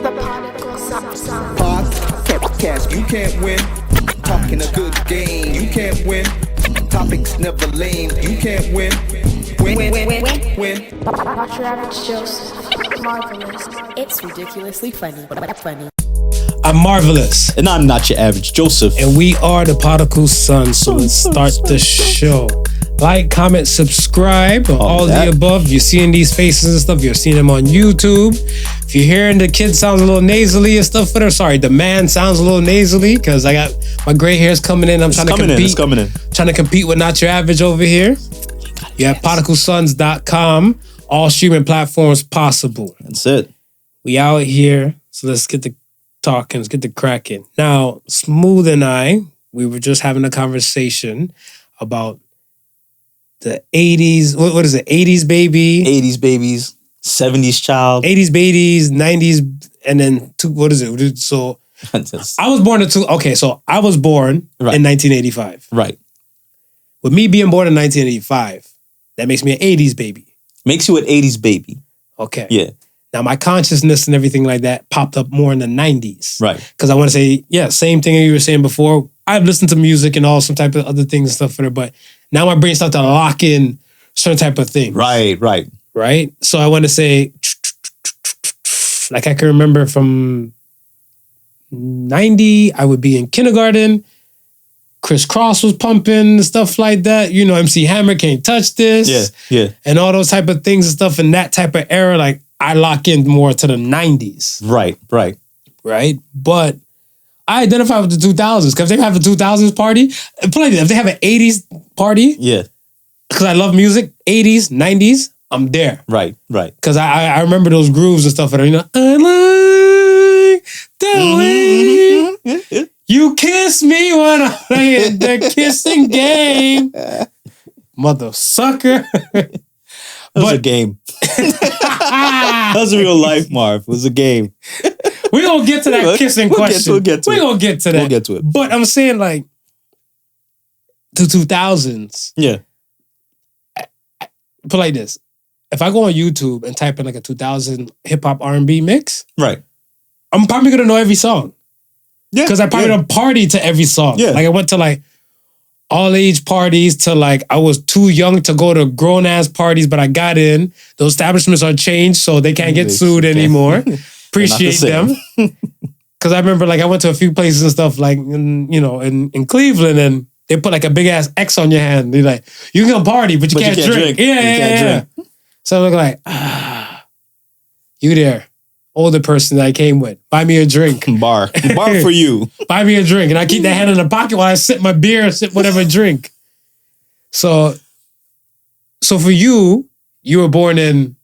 The Podical sound. Podcast, you can't win. Talking a good game, you can't win. Topics never lame, you can't win. Win. Not your average Joseph. Marvelous. It's ridiculously funny. I'm Marvelous. And I'm not your average Joseph. And we are the Podical Sons. So let's start the show. Like, comment, subscribe, all the above. You're seeing these faces and stuff. You're seeing them on YouTube. If you're hearing the kid sounds a little nasally and stuff, the man sounds a little nasally because I got my gray hairs coming in. It's coming in. Trying to compete with Not Your Average over here. You have podicalsons.com. All streaming platforms possible. That's it. We out here. So let's get the talking. Let's get the cracking. Now, Smooth and I, we were just having a conversation about the 80s, what is it? 80s baby. 80s babies, 70s child. 80s babies, 90s, and then what is it? So I was born I was born in 1985. Right. With me being born in 1985, that makes me an 80s baby. Makes you an 80s baby. Okay. Yeah. Now my consciousness and everything like that popped up more in the 90s. Right. Because I want to say, same thing you were saying before. I've listened to music and all some type of other things and stuff for it, but now my brain starts to lock in certain type of things. Right. So I want to say, like I can remember from 90, I would be in kindergarten. Chris Cross was pumping, stuff like that. You know, MC Hammer, Can't Touch This. Yeah. And all those type of things and stuff in that type of era, like I lock in more to the 90s. Right. But I identify with the 2000s because if they have a 2000s party, if they have an 80s party, because I love music, 80s, 90s, I'm there. Right. Because I remember those grooves and stuff that are, I like the way you kiss me when I'm playing the kissing game. Mother sucker. It was a game. That was real life, Marv. It was a game. We're going to get to that kissing question. We'll get to it. We're going to get to that. We'll get to it. But I'm saying like the 2000s. Yeah. Put like this. If I go on YouTube and type in like a 2000 hip hop R&B mix, right, I'm probably going to know every song. Yeah. Because I probably don't party to every song. Yeah. Like I went to like all age parties to like, I was too young to go to grown ass parties, but I got in. Those establishments are changed so they can't get sued anymore. Appreciate them. Because I remember like I went to a few places and stuff like, in Cleveland and they put like a big ass X on your hand. They're like, you can party, but you can't drink. Yeah. So I look like, you there. Older person that I came with. Buy me a drink. Bar for you. Buy me a drink. And I keep that hand in the pocket while I sip my beer, sip whatever drink. So for you were born in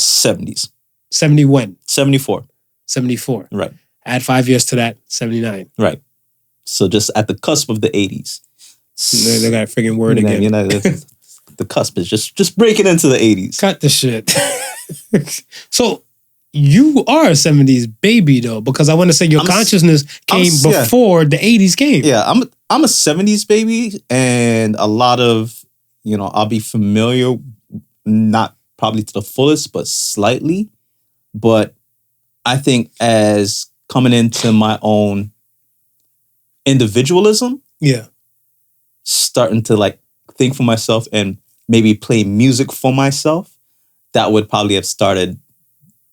70s. 70 when? 74. 74. Right. Add 5 years to that, 79. Right. So just at the cusp of the 80s. They got a friggin' word again. The cusp is just breaking into the 80s. Cut the shit. So you are a 70s baby though, because I want to say your consciousness came before the 80s came. Yeah, I'm a 70s baby, and a lot of, I'll be familiar, not probably to the fullest, but slightly. But I think as coming into my own individualism, starting to like think for myself and maybe play music for myself, that would probably have started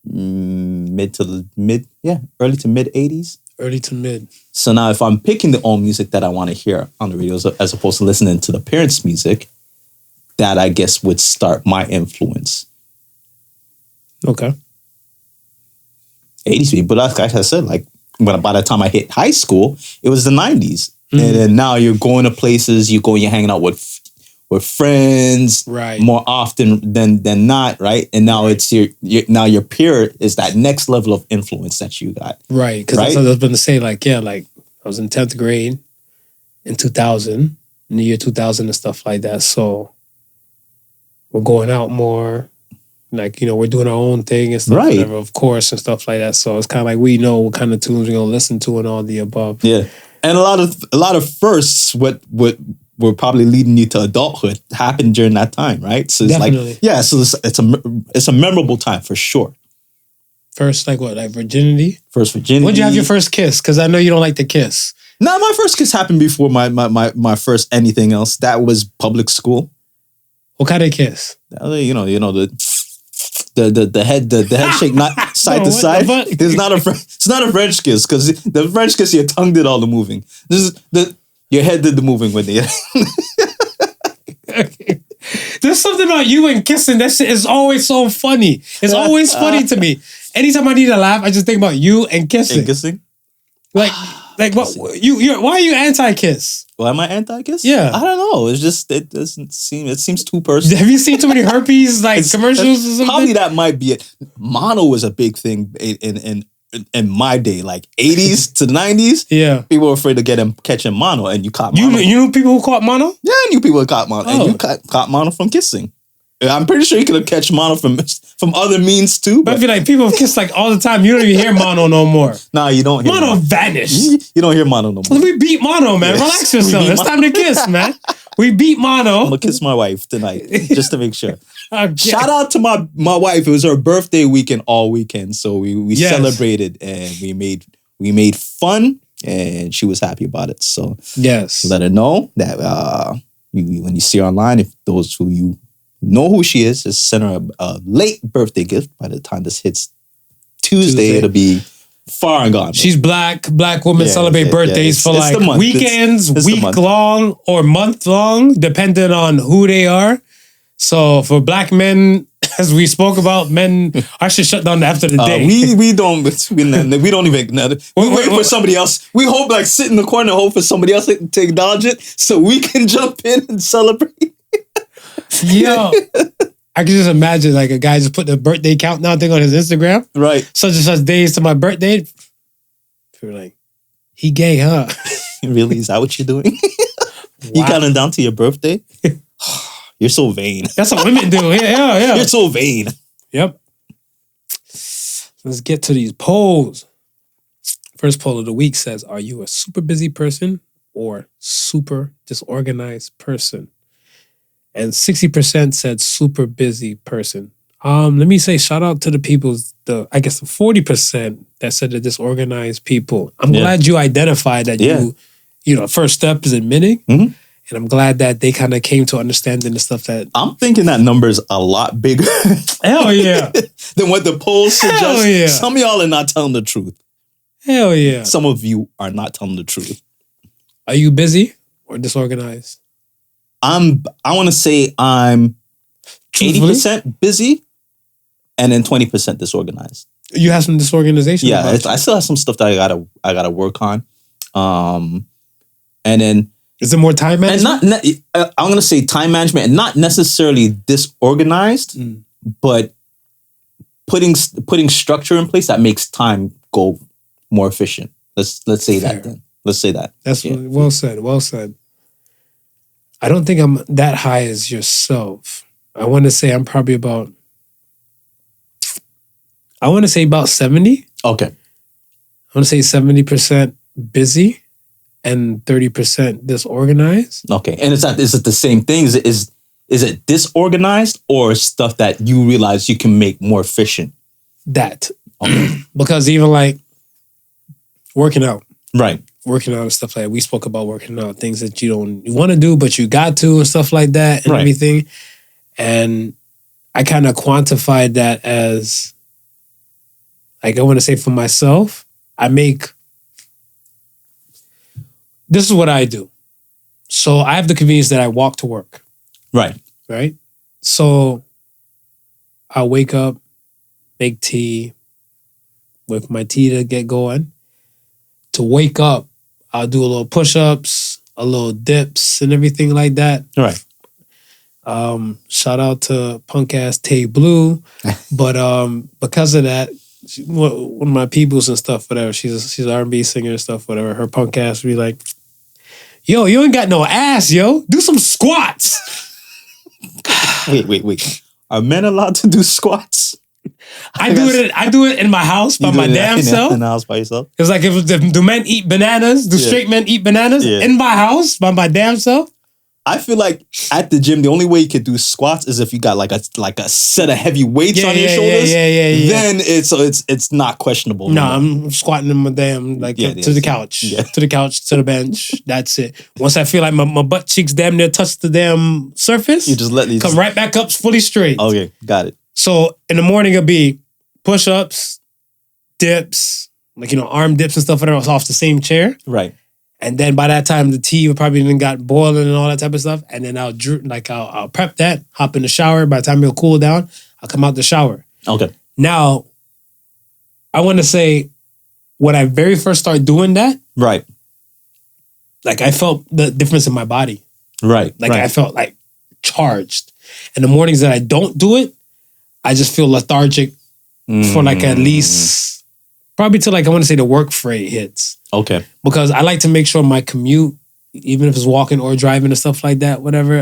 early to mid 80s. Early to mid. So now if I'm picking the own music that I want to hear on the radio as opposed to listening to the parents' music, that I guess would start my influence. Okay. 80s people, but like I said, like by the time I hit high school, it was the 90s. Mm-hmm. And then now you're going to places, you're hanging out with friends more often than not, right? And now it's your peer is that next level of influence that you got. Right, because that's what I was going to say, like I was in 10th grade in 2000, in the year 2000 and stuff like that. So we're going out more. Like, we're doing our own thing and stuff, whatever, of course, and stuff like that. So it's kind of like we know what kind of tunes we're going to listen to and all the above. Yeah. And a lot of firsts, what were probably leading you to adulthood happened during that time, right? So it's Definitely. so it's a memorable time for sure. First, like what? Like virginity? First virginity. When'd you have your first kiss? Because I know you don't like to kiss. No, my first kiss happened before my first anything else. That was public school. What kind of kiss? You know the head shake, not side to side. It's not a French kiss, because the French kiss, your tongue did all the moving. Your head did the moving with it. Okay. There's something about you and kissing. That shit is always so funny. It's always funny to me. Anytime I need to laugh, I just think about you and kissing. And kissing? Like what? Why are you anti-kiss? Why am I anti-kiss? Yeah, I don't know. It's just it seems too personal. Have you seen too many herpes commercials or something? Probably that might be it. Mono was a big thing in my day, like 80s to 90s. Yeah, people were afraid to catching mono, and you caught mono. You knew people who caught mono? Yeah, I knew people who caught mono, and you caught mono from kissing. I'm pretty sure you could have catch mono from other means too. But I feel like people kiss like all the time. You don't even hear mono no more. Nah, you don't hear mono. Vanished. You don't hear mono no more. We beat mono, man. Relax yourself. It's time to kiss, man. We beat mono. I'm gonna kiss my wife tonight just to make sure. Okay. Shout out to my wife. It was her birthday weekend all weekend, so we celebrated and we made fun, and she was happy about it. So yes, let her know that when you see her online, if those who you know who she is, just send her a late birthday gift. By the time this hits Tuesday. It'll be far and gone. She's black. Black women celebrate birthdays for like weekends, week long or month long, depending on who they are. So for black men, as we spoke about, men, I should shut down after the day. We don't even. We wait for somebody else. We hope, like, sit in the corner and hope for somebody else to acknowledge it so we can jump in and celebrate. Yo, I can just imagine like a guy just put the birthday countdown thing on his Instagram. Right. Such and such days to my birthday. You're like, he gay, huh? Really? Is that what you're doing? You counting down to your birthday? You're so vain. That's what women do. Yeah. You're so vain. Yep. Let's get to these polls. First poll of the week says, are you a super busy person or super disorganized person? And 60% said super busy person. Let me say shout out to the people, the 40% that said the disorganized people. I'm glad you identified that first step is admitting. Mm-hmm. And I'm glad that they kind of came to understanding the stuff that... I'm thinking that number is a lot bigger. Hell yeah. Than what the polls suggest. Hell yeah. Some of y'all are not telling the truth. Hell yeah. Some of you are not telling the truth. Are you busy or disorganized? I want to say I'm 80% busy and then 20% disorganized. You have some disorganization? Yeah, I still have some stuff that I gotta work on. And then... Is it more time management? And I'm going to say time management, and not necessarily disorganized, but putting structure in place that makes time go more efficient. Let's say Fair. that then. Let's say that. That's well said. Well said. I don't think I'm that high as yourself. I want to say I'm probably about 70. Okay. I want to say 70% busy and 30% disorganized. Okay. And is it the same thing? Is it disorganized or stuff that you realize you can make more efficient? That. Okay. Because even like working out. Right. Working out and stuff like that. We spoke about working out, things that you want to do, but you got to and stuff like that and everything. And I kind of quantified that as, like, I want to say for myself, this is what I do. So I have the convenience that I walk to work. Right. Right? So I'll wake up, make tea, with my tea to get going. To wake up, I'll do a little push-ups, a little dips and everything like that. Right. Shout out to punk-ass Tay Blue. But because of that, one of my peoples and stuff, whatever, she's an R&B singer and stuff, whatever, her punk ass be like, yo, you ain't got no ass, yo. Do some squats. Wait. Are men allowed to do squats? I do it in my house by my damn self. In the house by yourself? It's like, do men eat bananas? Do straight men eat bananas? In my house by my damn self? I feel like at the gym, the only way you could do squats is if you got like a set of heavy weights on your shoulders. Yeah. Then it's not questionable. No, I'm squatting in my damn to the couch, to the couch, to the bench. That's it. Once I feel like my butt cheeks damn near touch the damn surface, you just come right back up fully straight. Okay, got it. So in the morning it'll be push-ups, dips, arm dips and stuff, whatever. It's off the same chair. Right. And then by that time, the tea probably even got boiling and all that type of stuff. And then I'll prep that, hop in the shower. By the time it'll cool down, I'll come out the shower. Okay. Now, I want to say, when I very first started doing that, right, like I felt the difference in my body. Right. I felt like charged. And the mornings that I don't do it, I just feel lethargic for like at least, probably till like I want to say the work freight hits. Okay. Because I like to make sure my commute, even if it's walking or driving and stuff like that, whatever,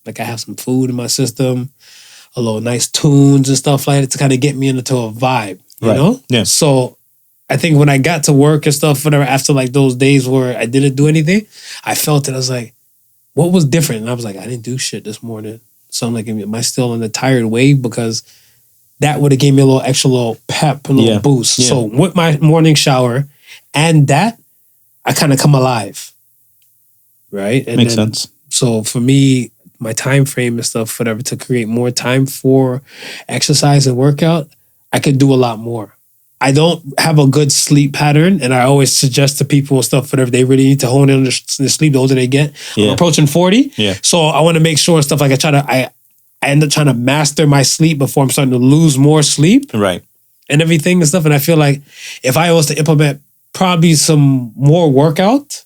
like I have some food in my system, a little nice tunes and stuff like that to kind of get me into a vibe, you know? Yeah. So I think when I got to work and stuff, whatever, after like those days where I didn't do anything, I felt it. I was like, what was different? And I was like, I didn't do shit this morning. So I'm like, am I still in the tired wave? Because that would have gave me a little extra little pep, a little boost. Yeah. So with my morning shower and that, I kind of come alive. Right? And makes sense. So for me, my time frame and stuff, whatever, to create more time for exercise and workout, I could do a lot more. I don't have a good sleep pattern, and I always suggest to people and stuff, whatever, they really need to hone in on their sleep the older they get. Yeah. I'm approaching 40. Yeah. So I want to make sure and stuff like I end up trying to master my sleep before I'm starting to lose more sleep. Right. And everything and stuff. And I feel like if I was to implement probably some more workout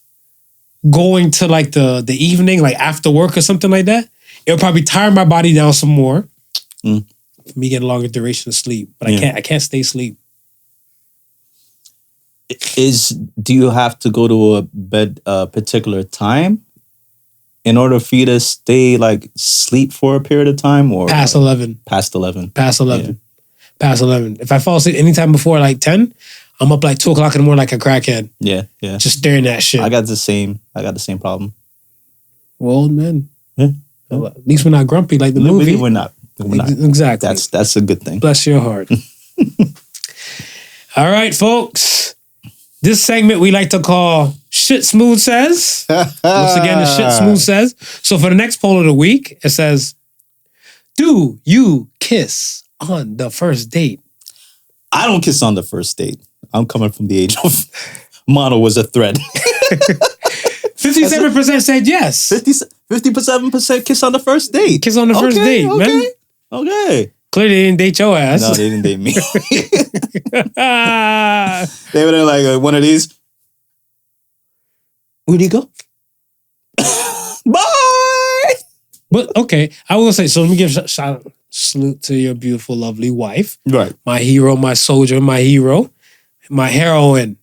going to like the evening, like after work or something like that, it would probably tire my body down some more for me getting a longer duration of sleep. But I can't stay asleep. Do you have to go to a bed a particular time in order for you to stay like sleep for a period of time, or past 11? Past 11. Past 11. Yeah. Past 11. If I fall asleep anytime before like 10, I'm up like 2 o'clock in the morning like a crackhead. Yeah. Just staring at shit. I got the same problem. We're old men. Yeah. At least we're not grumpy like the movie. We're not. Exactly. That's a good thing. Bless your heart. All right, folks. This segment we like to call Shit Smooth Says. Once again, the Shit Smooth Says. So for the next poll of the week, it says, do you kiss on the first date? I don't kiss on the first date. I'm coming from the age of mono was a threat. 57% said yes. 57% kiss on the first date. Kiss on the first date, man. Okay. Clearly they didn't date your ass. No, they didn't date me. They were like one of these. Where'd you go? Bye. But okay, I will say, so let me give a salute to your beautiful, lovely wife. Right. My hero, my soldier, my hero, my heroine.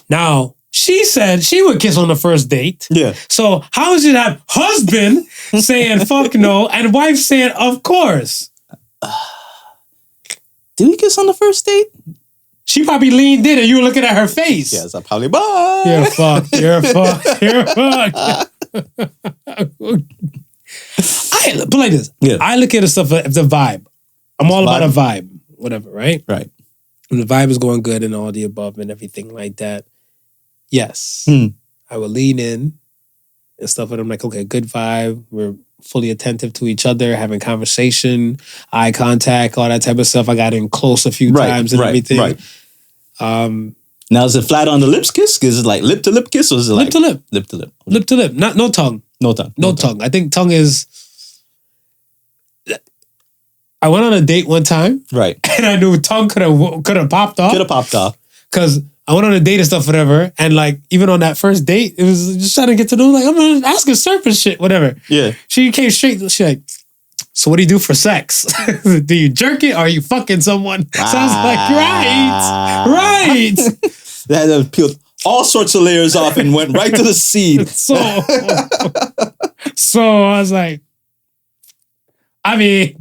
Now, she said she would kiss on the first date. Yeah. So how is it that husband saying fuck no and wife saying of course? Did we kiss on the first date? She probably leaned in and you were looking at her face. Yes, I probably bye. You're fucked. You're fucked. You're fucked. But like this. Yeah. I look at the stuff as the vibe. I'm all about a vibe. Whatever, right? Right. And the vibe is going good and all the above and everything like that. Yes. I will lean in and stuff, and I'm like, okay, good vibe. We're fully attentive to each other, having conversation, eye contact, all that type of stuff. I got in close a few times and everything. Right. Now, is it flat on the lips kiss? Is it like lip to lip kiss, or is it like lip to lip? Lip to lip. Lip to lip. No tongue. No tongue. No tongue. I think tongue is. I went on a date one time, right, and I knew tongue could have popped off. Could have popped off because I went on a date and stuff, whatever, and like even on that first date, it was just trying to get to know. Like I'm gonna ask her surface shit, whatever. Yeah, she came straight. She like, so what do you do for sex? Do you jerk it or are you fucking someone? So I was like, right. That peeled all sorts of layers off and went right to the seed. So I was like, I mean,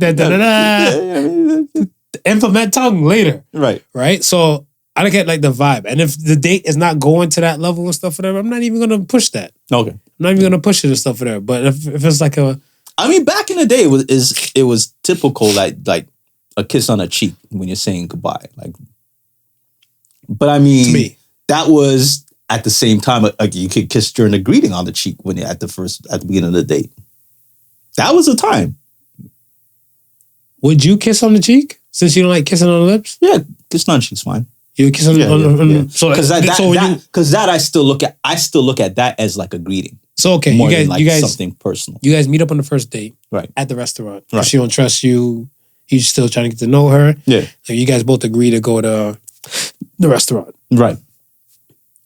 implement tongue later. Right. So I look at like the vibe. And if the date is not going to that level and stuff, whatever, I'm not even going to push that. Okay. not even gonna push it and stuff for that. But if it's like a, I mean, back in the day, it was typical like a kiss on a cheek when you're saying goodbye. Like, but I mean, to me, that was at the same time. Like you could kiss during the greeting on the cheek when you're at the beginning of the date. That was a time. Would you kiss on the cheek since you don't like kissing on the lips? Yeah, kiss on the cheek's fine. You kiss on Yeah. So because that I still look at that as like a greeting. So okay, more you than guys, like something personal. You guys meet up on the first date, right, at the restaurant. Right. She don't trust you. You still trying to get to know her. Yeah. So you guys both agree to go to the restaurant. Right.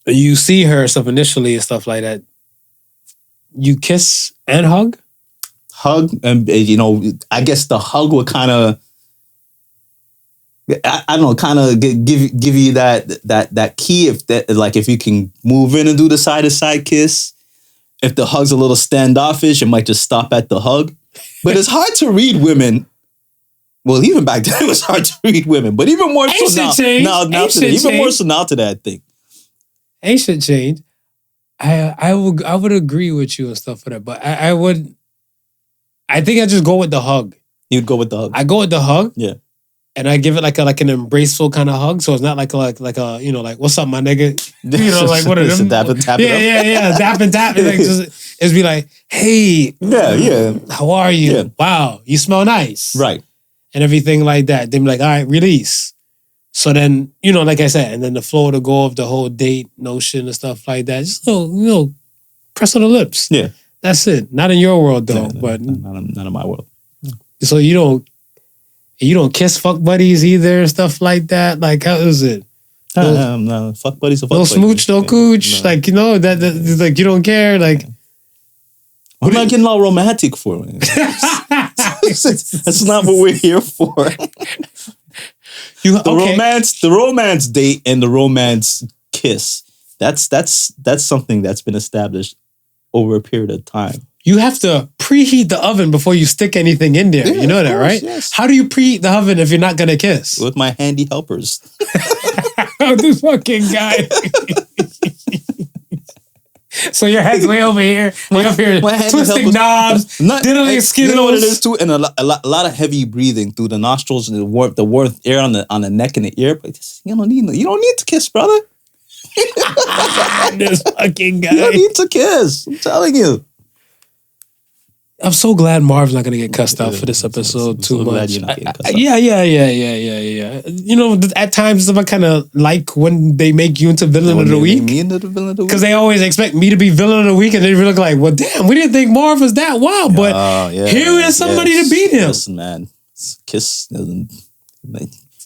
You see her stuff initially and stuff like that. You kiss and hug. Hug, and I guess the hug would kind of, I don't know, kind of give you that key if you can move in and do the side to side kiss. If the hug's a little standoffish, it might just stop at the hug. But it's hard to read women. Well, even back then it was hard to read women, but even more so now. Now today, even more so now today, I think. Ain't shit change. I would agree with you and stuff for that, but I think I just go with the hug. You'd go with the hug. I go with the hug. Yeah. And I give it like an embraceful kind of hug, so it's not like a like what's up, my nigga? Like what are them? Dap and tap yeah, dap and tap. Like it's be like, hey, yeah, how are you? Yeah. Wow, you smell nice, right, and everything like that. Then be like, all right, release. So then like I said, and then the flow to go of the whole date notion and stuff like that. Just press on the lips. Yeah, that's it. Not in your world though, but not in my world. So you don't kiss fuck buddies either and stuff like that. Like how is it? No, fuck buddies. No smooch, no cooch. No. Like that like you don't care. Like what am I getting all romantic for? That's not what we're here for. The romance date and the romance kiss. That's something that's been established over a period of time. You have to preheat the oven before you stick anything in there. Yeah, you know that, course, right? Yes. How do you preheat the oven if you're not gonna kiss? With my handy helpers. This fucking guy. So your head's way over here, way up here, twisting knobs, diddling Skittles. You know what it is too, and a lot of heavy breathing through the nostrils and the warm air on the neck and the ear. But you don't need to kiss, brother. This fucking guy. You don't need to kiss. I'm telling you. I'm so glad Marv's not going to get cussed out for this episode too much. You're not getting cussed out. Yeah. At times I kind of like when they make you into villain of the week. Because they always expect me to be villain of the week and they look like, well, damn, we didn't think Marv was that wild. But here is somebody to beat him. Listen, man. Kiss.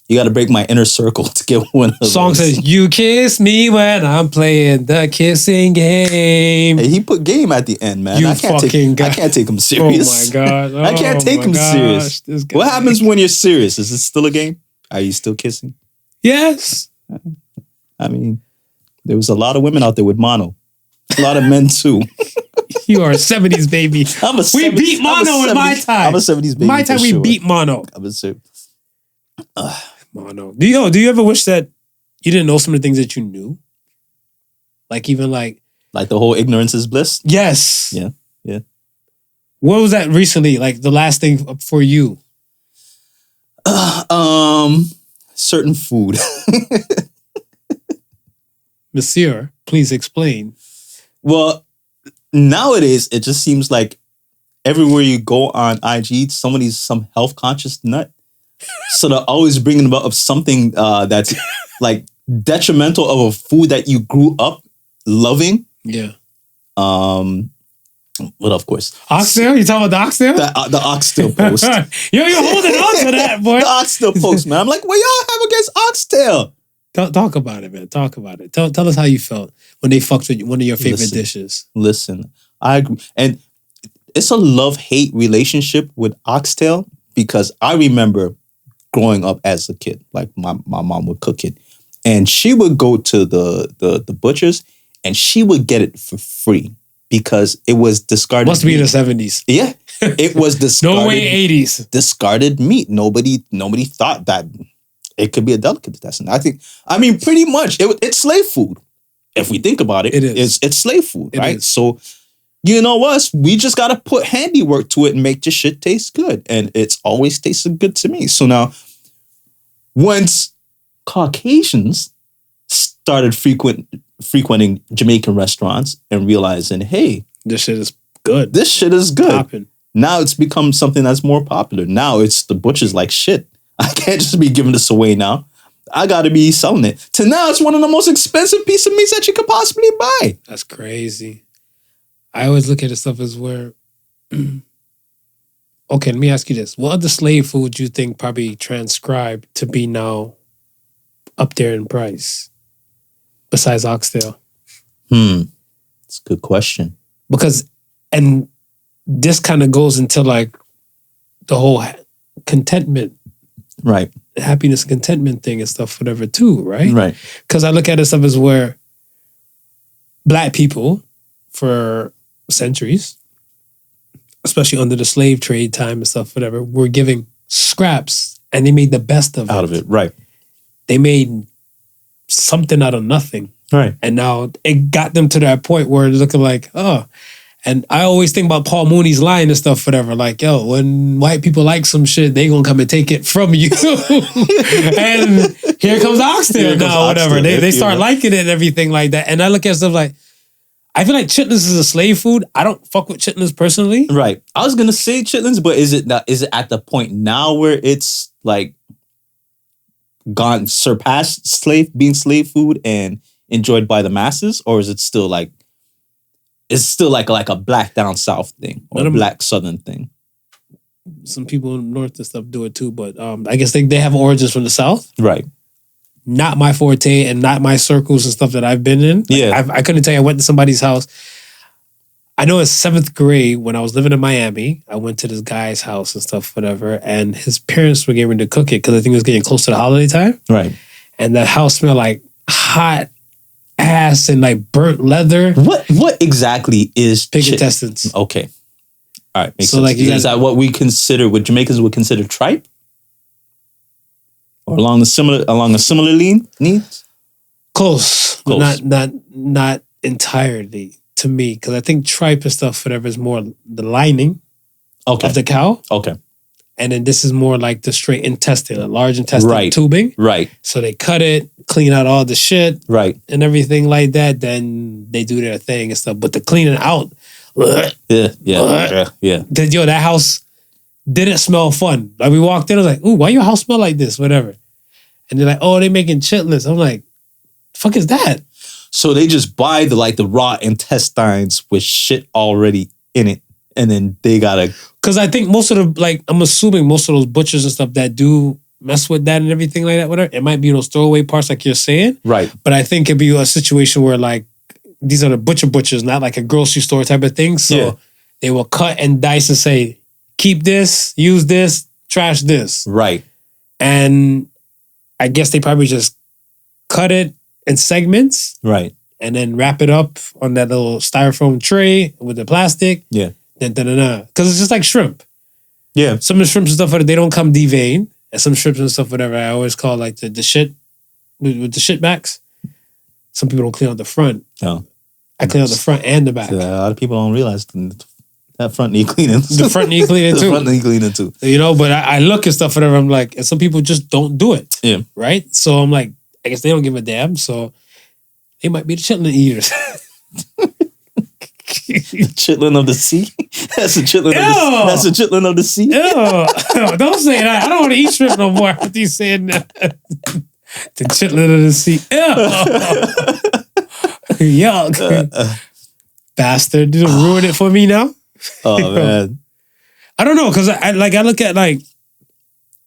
You got to break my inner circle to get one of those. Song says, you kiss me when I'm playing the kissing game. Hey, he put game at the end, man. I can't take him serious. Oh, my God. I can't take him serious. What happens when you're serious? Is it still a game? Are you still kissing? Yes. I mean, there was a lot of women out there with mono. A lot of men, too. You are a 70s baby. We beat mono in my time. I'm a 70s baby. My time, we beat mono. I'm a 70s. Mono. Do you ever wish that you didn't know some of the things that you knew? Like even like the whole ignorance is bliss? Yes. Yeah. What was that recently? Like the last thing for you? Certain food. Monsieur, please explain. Well, nowadays it just seems like everywhere you go on IG, somebody's some health conscious nut. So they're always bringing up something that's like detrimental of a food that you grew up loving. Yeah. Well, of course. Oxtail? You talking about the oxtail? The oxtail post. You're holding on to that, boy. The oxtail post, man. I'm like, what y'all have against oxtail? Talk about it, man. Talk about it. Tell us how you felt when they fucked with one of your favorite dishes. Listen, I agree. And it's a love-hate relationship with oxtail because I remember growing up as a kid, like my mom would cook it. And she would go to the butcher's and she would get it for free because it was discarded. Must be in the 70s. Yeah. It was discarded. No way 80s. Discarded meat. Nobody thought that it could be a delicatessen. I mean, pretty much it's slave food. If we think about it, it is. It's slave food, right? Is. So you know what? We just got to put handiwork to it and make this shit taste good. And it's always tasted good to me. So now, once Caucasians started frequenting Jamaican restaurants and realizing, hey, this shit is good. This shit is good. Poppin'. Now it's become something that's more popular. Now it's the butchers like shit. I can't just be giving this away now. I got to be selling it. To now, it's one of the most expensive pieces of meat that you could possibly buy. That's crazy. I always look at this stuff as where... Okay, let me ask you this. What other slave food do you think probably transcribed to be now up there in price besides oxtail? That's a good question. Because, and this kind of goes into like the whole contentment, right? Happiness and contentment thing and stuff, whatever too, right? Right. Because I look at it stuff as where Black people for centuries, especially under the slave trade time and stuff, whatever, were giving scraps and they made the best of it. Out of it, right. They made something out of nothing. Right. And now it got them to that point where it's looking like, oh. And I always think about Paul Mooney's line and stuff, whatever. Like, yo, when white people like some shit, they gonna come and take it from you. And here comes oxtail now, whatever. They start liking it and everything like that. And I look at stuff like, I feel like chitlins is a slave food. I don't fuck with chitlins personally. Right. I was gonna say chitlins, but is it at the point now where it's like surpassed being slave food and enjoyed by the masses, or is it still like a black down south thing or a black southern thing? Some people in the north and stuff do it too, but I guess they have origins from the south. Right. Not my forte and not my circles and stuff that I've been in. Like, yeah. I couldn't tell you. I went to somebody's house. I know in 7th grade when I was living in Miami, I went to this guy's house and stuff, whatever, and his parents were getting ready to cook it because I think it was getting close to the holiday time. Right. And the house smelled like hot ass and like burnt leather. What exactly is pig intestines? Okay. All right. Makes so sense. like Is that what what Jamaicans would consider tripe? Or along a similar needs? Close. Not entirely to me. Because I think tripe and stuff, whatever, is more the lining of the cow. Okay. And then this is more like the straight intestine, a large intestine tubing. Right. So they cut it, clean out all the shit. Right. And everything like that. Then they do their thing and stuff. But the cleaning out. Yeah. Yo, that house didn't smell fun. Like we walked in, I was like, ooh, why your house smell like this? Whatever. And they're like, oh, they making chitlins. I'm like, the fuck is that? So they just buy the raw intestines with shit already in it. And then they gotta... Because I think most of I'm assuming most of those butchers and stuff that do mess with that and everything like that, whatever, it might be those throwaway parts like you're saying. Right. But I think it'd be a situation where like, these are the butchers, not like a grocery store type of thing. So they will cut and dice and say, keep this, use this, trash this. Right. And I guess they probably just cut it in segments. Right. And then wrap it up on that little styrofoam tray with the plastic. Yeah. Because it's just like shrimp. Yeah. Some of the shrimps and stuff, they don't come deveined. And some shrimps and stuff, whatever, I always call like the shit, with the shit backs. Some people don't clean out the front. No. I clean out the front and the back. So a lot of people don't realize that front need cleaning. The front need cleaning too. The front need cleaning too. You know, but I look at stuff, whatever, I'm like, and some people just don't do it. Yeah. Right? So I'm like, I guess they don't give a damn. So they might be the chitlin eaters. Chitlin of the sea? That's a chitlin of the sea? Ew. Don't say that. I don't want to eat shrimp no more after you saying that. The chitlin of the sea. Ew. Yuck. Bastard. Did it ruin it for me now? Oh, man. I don't know, because I look at like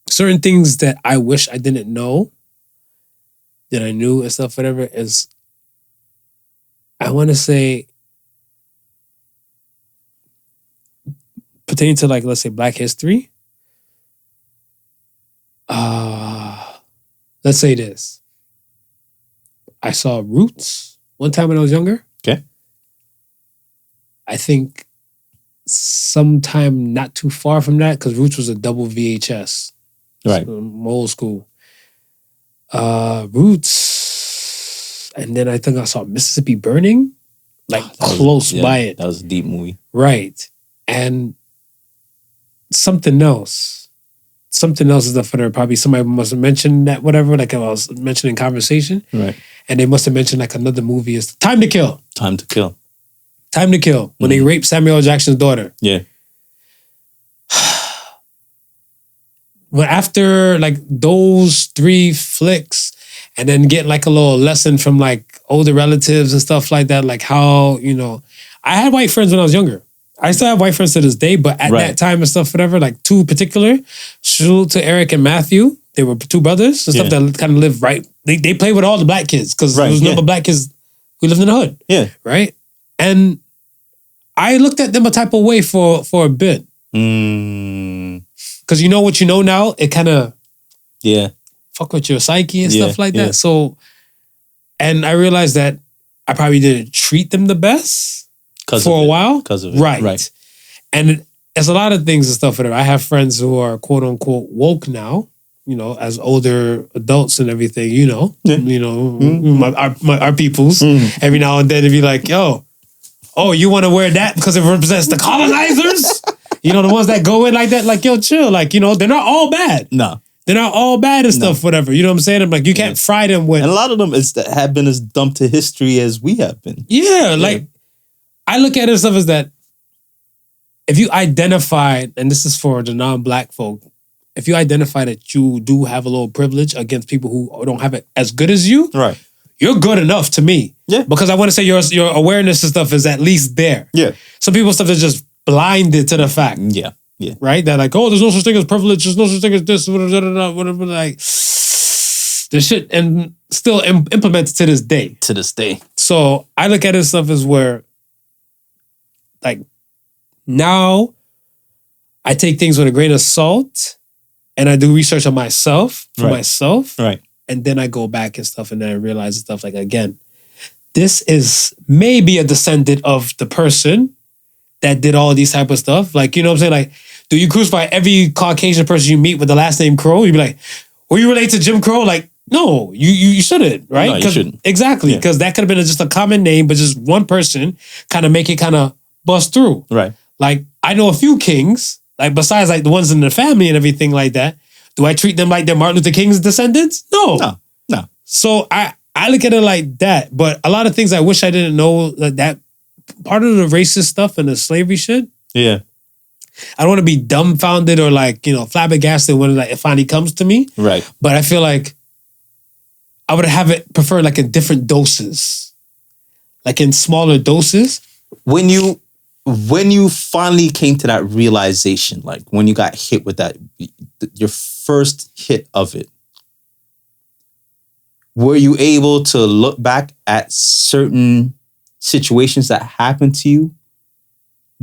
certain things that I wish I didn't know that I knew and stuff, whatever, is I want to say pertaining to like, let's say Black history. Let's say this. I saw Roots one time when I was younger. Okay. I think sometime not too far from that, because Roots was a double VHS. Right. So, old school. Roots. And then I think I saw Mississippi Burning like close by it. That was a deep movie. Right. And something else is the funner. Probably somebody must have mentioned that, whatever, like I was mentioning in conversation. Right. And they must have mentioned like another movie is Time to Kill. Time to Kill. Time to Kill. When they raped Samuel L. Jackson's daughter. Yeah. Well, after like those 3 flicks and then get like a little lesson from like older relatives and stuff like that, like how, you know, I had white friends when I was younger. I still have white friends to this day, but at that time and stuff, whatever, like 2 particular, salute to Eric and Matthew. They were 2 brothers and stuff that kind of lived right. They played with all the black kids because there was no black kids who lived in the hood. Yeah. Right? And I looked at them a type of way for a bit. Because you know what you know now, it kind of fuck with your psyche and stuff like that. So, and I realized that I probably didn't treat them the best for a while. Because of it. Right. And there's a lot of things and stuff. Whatever. I have friends who are quote unquote woke now, you know, as older adults and everything, you know, our peoples. Every now and then it'd be like, yo, oh, you want to wear that because it represents the colonizers? You know, the ones that go in like that, like, yo, chill. Like, you know, they're not all bad. No. They're not all bad and stuff, whatever. You know what I'm saying? I'm like, you can't fry them with... And a lot of them have been as dumb to history as we have been. Yeah, like, I look at it stuff as that if you identify, and this is for the non-black folk, if you identify that you do have a little privilege against people who don't have it as good as you, you're good enough to me. Yeah. Because I want to say your awareness and stuff is at least there. Yeah. Some people stuff is just blinded to the fact. Yeah. Yeah. Right? That like, oh, there's no such thing as privilege, there's no such thing as this, whatever, like this shit and still implemented to this day. To this day. So I look at this stuff as where like now I take things with a grain of salt and I do research on myself for myself. Right. And then I go back and stuff and then I realize stuff like, again, this is maybe a descendant of the person that did all these type of stuff. Like, you know what I'm saying? Like, do you crucify every Caucasian person you meet with the last name Crow? You'd be like, were you related to Jim Crow? Like, no, you shouldn't, right? No, you shouldn't. Exactly, because that could have been just a common name, but just one person kind of make it kind of bust through. Right. Like, I know a few kings, like besides like the ones in the family and everything like that. Do I treat them like they're Martin Luther King's descendants? No. No. So I look at it like that. But a lot of things I wish I didn't know that part of the racist stuff and the slavery shit. Yeah. I don't want to be dumbfounded or like, you know, flabbergasted when like, it finally comes to me. Right. But I feel like I would have it preferred like in different doses. Like in smaller doses. When you finally came to that realization, like when you got hit with that, your first hit of it, were you able to look back at certain situations that happened to you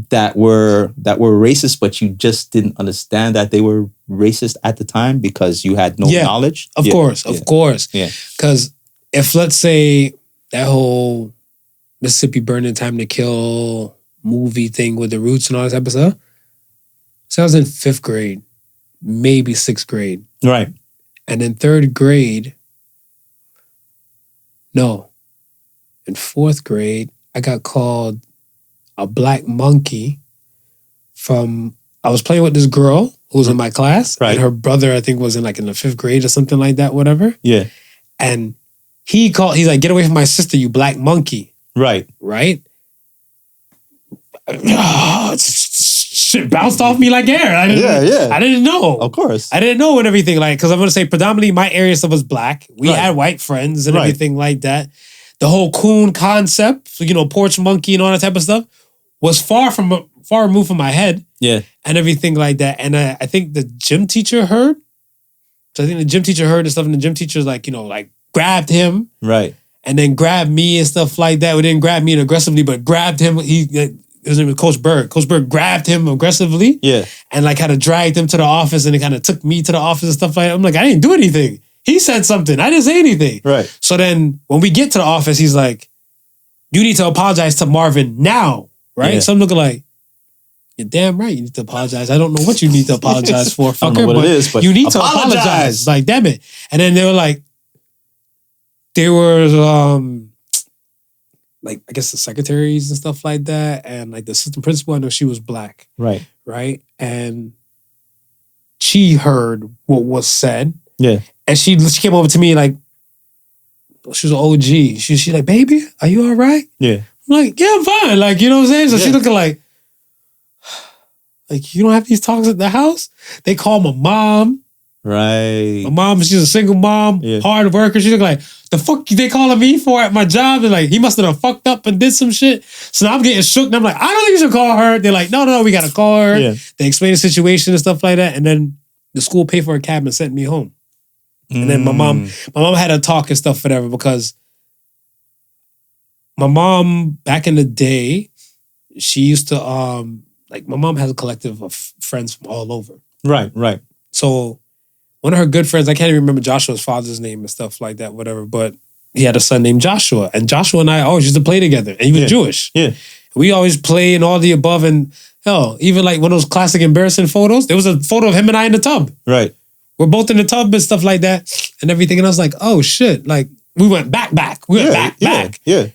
that were racist, but you just didn't understand that they were racist at the time because you had no knowledge? Of course. Yeah. Because if, let's say, that whole Mississippi Burning, Time to Kill movie thing with the roots and all that type of stuff, so I was in 5th grade, maybe 6th grade. Right. And in 3rd grade, no, in 4th grade, I got called a black monkey from, I was playing with this girl who was in my class. Right. And her brother, I think, was in the 5th grade or something like that, whatever. Yeah. And he's like, get away from my sister, you black monkey. Right. Right? Shit bounced off me like air. I didn't know. Of course. I didn't know and everything, like, because I'm going to say predominantly my area stuff was black. We had white friends and everything like that. The whole coon concept, you know, porch monkey and all that type of stuff was far removed from my head. Yeah. And everything like that. And I think the gym teacher heard. So I think the gym teacher heard and stuff, and the gym teacher's like, you know, like grabbed him. Right. And then grabbed me and stuff like that. Well, didn't grab me aggressively, but grabbed him. His name was Coach Berg. Coach Berg grabbed him aggressively. Yeah. And like kind of dragged him to the office and it kind of took me to the office and stuff like that. I'm like, I didn't do anything. He said something. I didn't say anything. Right. So then when we get to the office, he's like, you need to apologize to Marvin now. Right. Yeah. So I'm looking like, you're damn right. You need to apologize. I don't know what you need to apologize for, fucker. I don't know what it is, but you need to apologize. Like, damn it. And then they were like, like, I guess the secretaries and stuff like that. And like the assistant principal, I know she was black. Right. Right. And she heard what was said. Yeah. And she came over to me like, she was an OG. She like, baby, are you all right? Yeah. I'm like, yeah, I'm fine. Like, you know what I'm saying? So she looking like, you don't have these talks at the house? They call my mom. Right. My mom, she's a single mom, hard worker. She's like, the fuck they calling me for at my job? They're like, he must have done fucked up and did some shit. So now I'm getting shook. And I'm like, I don't think you should call her. They're like, no, we got to call her. Yeah. They explain the situation and stuff like that. And then the school paid for a cab and sent me home. And then my mom had a talk and stuff, whatever, because my mom, back in the day, she used to, my mom has a collective of friends from all over. Right. So one of her good friends, I can't even remember Joshua's father's name and stuff like that, whatever, but he had a son named Joshua. And Joshua and I always used to play together. And he was Jewish. Yeah. We always play and all the above. And hell, even like one of those classic embarrassing photos, there was a photo of him and I in the tub. Right. We're both in the tub and stuff like that and everything. And I was like, oh shit. Like we went back. We went back. Yeah.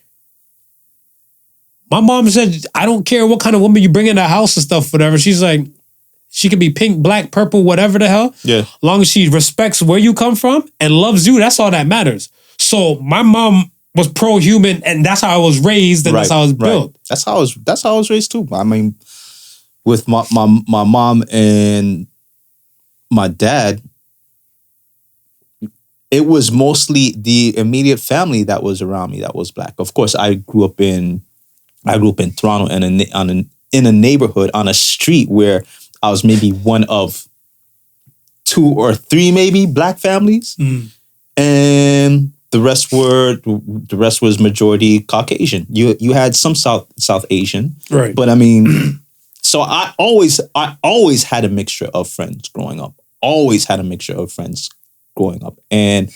My mom said, I don't care what kind of woman you bring in the house and stuff, whatever. She's like, she could be pink, black, purple, whatever the hell. Yeah. As long as she respects where you come from and loves you, that's all that matters. So my mom was pro-human and that's how I was raised and that's how I was built. That's how I was raised too. I mean, with my mom and my dad, it was mostly the immediate family that was around me that was black. Of course, I grew up in Toronto and in a neighborhood on a street where I was maybe one of 2 or 3 maybe black families, and the rest was majority Caucasian. You had some South Asian, right? But I mean, so I always had a mixture of friends growing up. And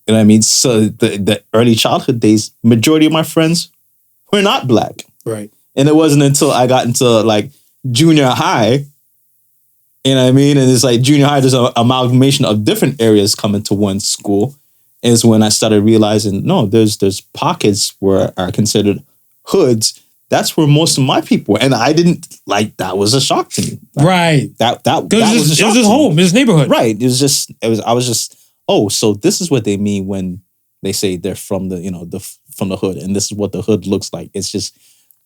you know what I mean. So the early childhood days, majority of my friends were not black, right? And it wasn't until I got into like junior high, you know what I mean? And it's like junior high, there's an amalgamation of different areas coming to one school. Is when I started realizing, no, there's pockets where are considered hoods. That's where most of my people were. And I didn't, like, that was a shock to me. Right. That was a shock. It was his home, his neighborhood. Right. I was just, oh, so this is what they mean when they say they're from from the hood. And this is what the hood looks like. It's just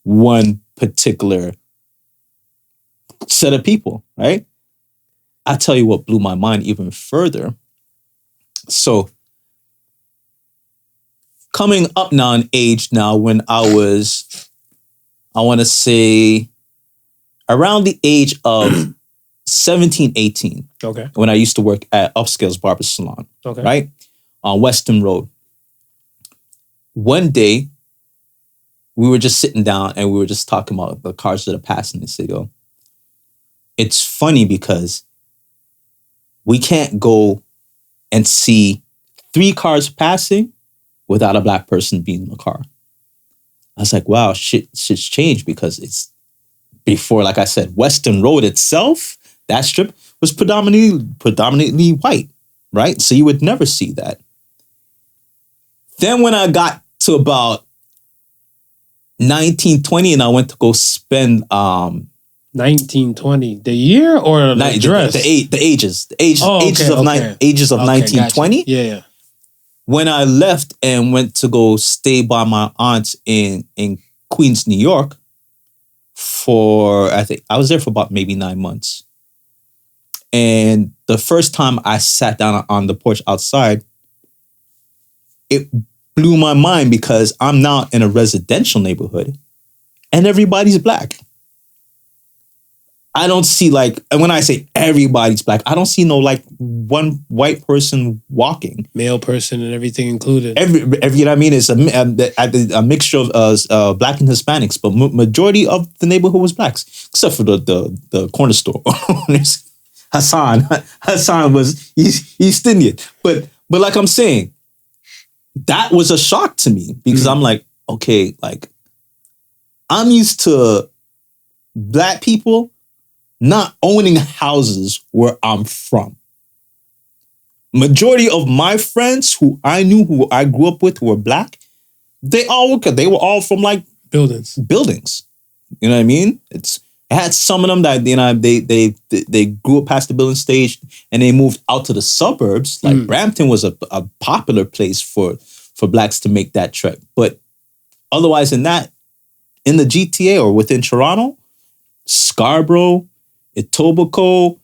one particular set of people, right? I tell you what blew my mind even further. So coming up now in age now, when I was, I want to say around the age of 17, 18. Okay. When I used to work at Upscale's Barber Salon. Okay. Right? On Weston Road. One day, we were just sitting down and we were just talking about the cars that are passing the city. It's funny because we can't go and see 3 cars passing without a black person being in the car. I was like, wow, shit's changed, because it's before, like I said, Weston Road itself, that strip was predominantly white, right? So you would never see that. Then when I got to about 1920 and I went to go spend 1920, the year or the dress? The ages of 1920. Yeah. When I left and went to go stay by my aunts in Queens, New York, I think I was there for about maybe 9 months. And the first time I sat down on the porch outside, it blew my mind because I'm now in a residential neighborhood and everybody's black. I don't see, like, and when I say everybody's black, I don't see no like one white person walking. Male person and everything included. Every you know what I mean? It's a mixture of black and Hispanics, but majority of the neighborhood was blacks, except for the corner store. Hassan was East Indian, but like I'm saying, that was a shock to me because I'm like, okay, like I'm used to black people not owning houses where I'm from. Majority of my friends who I knew, who I grew up with, who were black, They were all from like buildings. You know what I mean? It had some of them that, you know, they grew up past the building stage and they moved out to the suburbs. Like Brampton was a popular place for blacks to make that trek. But otherwise in the GTA or within Toronto, Scarborough, Etobicoke,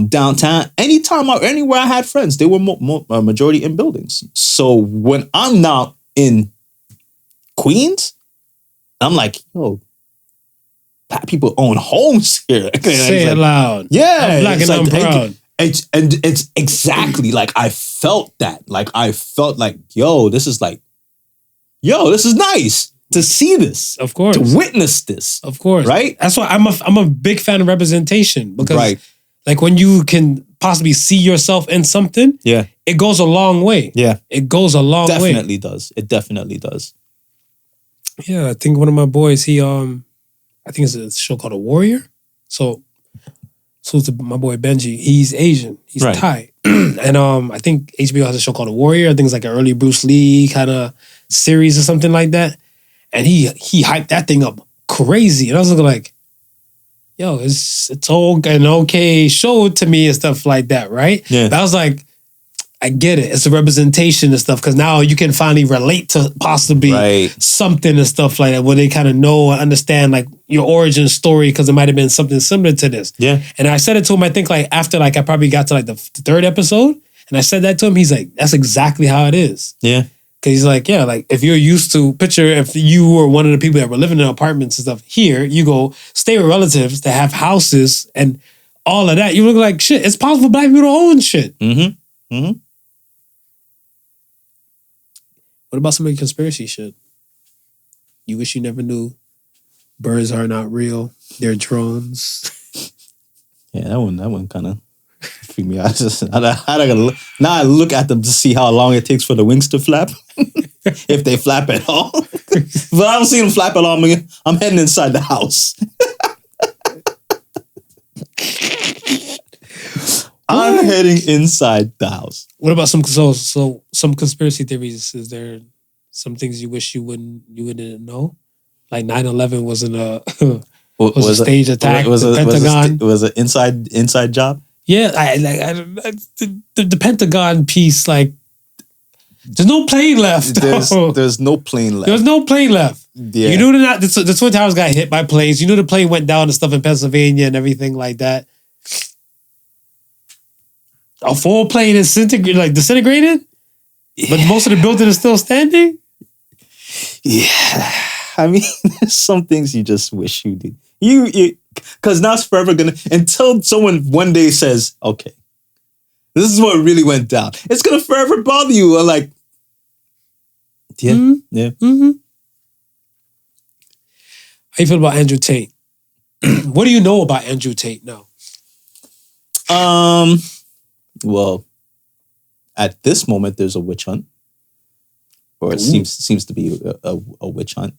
downtown, anywhere I had friends, they were a majority in buildings. So when I'm now in Queens, I'm like, yo, black people own homes here. Say it loud. Yeah. I'm black and I'm proud. And it's exactly like I felt that. Like I felt like, this is nice to see this. Of course. To witness this. Of course. Right? That's why I'm a big fan of representation. Because like when you can possibly see yourself in something, it goes a long way. Yeah. It goes a long way. Definitely does. It definitely does. Yeah, I think one of my boys, he I think it's a show called A Warrior. So it's my boy Benji. He's Asian. He's Thai. And I think HBO has a show called A Warrior. I think it's like an early Bruce Lee kind of series or something like that. And he hyped that thing up crazy. And I was looking like, yo, it's all an okay show to me and stuff like that, right? Yeah. But I was like, I get it. It's a representation and stuff because now you can finally relate to possibly something and stuff like that where they kind of know and understand like your origin story because it might have been something similar to this. Yeah. And I said it to him, I think like after like I probably got to like the third episode and I said that to him, he's like, that's exactly how it is. Yeah. Because he's like, yeah, like if you're used to, picture if you were one of the people that were living in apartments and stuff, here you go stay with relatives that have houses and all of that. You look like shit. It's possible black people to own shit. Mm-hmm. Mm-hmm. What about some of the conspiracy shit? You wish you never knew. Birds are not real. They're drones. Yeah, that one kind of freaked me out. Now I look at them to see how long it takes for the wings to flap. If they flap at all. But I don't see them flap at all. I'm heading inside the house. I'm heading inside the house. What about some conspiracy theories? Is there some things you wish you wouldn't know? Like 9/11 wasn't a was a stage attack. Was the Pentagon was an inside job. Yeah, the Pentagon piece. Like, there's no plane left. There's no plane left. There's no plane left. Yeah. You knew the Twin Towers got hit by planes. You knew the plane went down and stuff in Pennsylvania and everything like that. A full plane is disintegrated? Yeah. But most of the building is still standing? Yeah. I mean, there's some things you just wish you did. Because now it's forever until someone one day says, okay, this is what really went down. It's going to forever bother you. Like, yeah. Mm-hmm. Yeah. Mm-hmm. How you feel about Andrew Tate? What do you know about Andrew Tate now? Well, at this moment, there's a witch hunt, or it seems to be a witch hunt.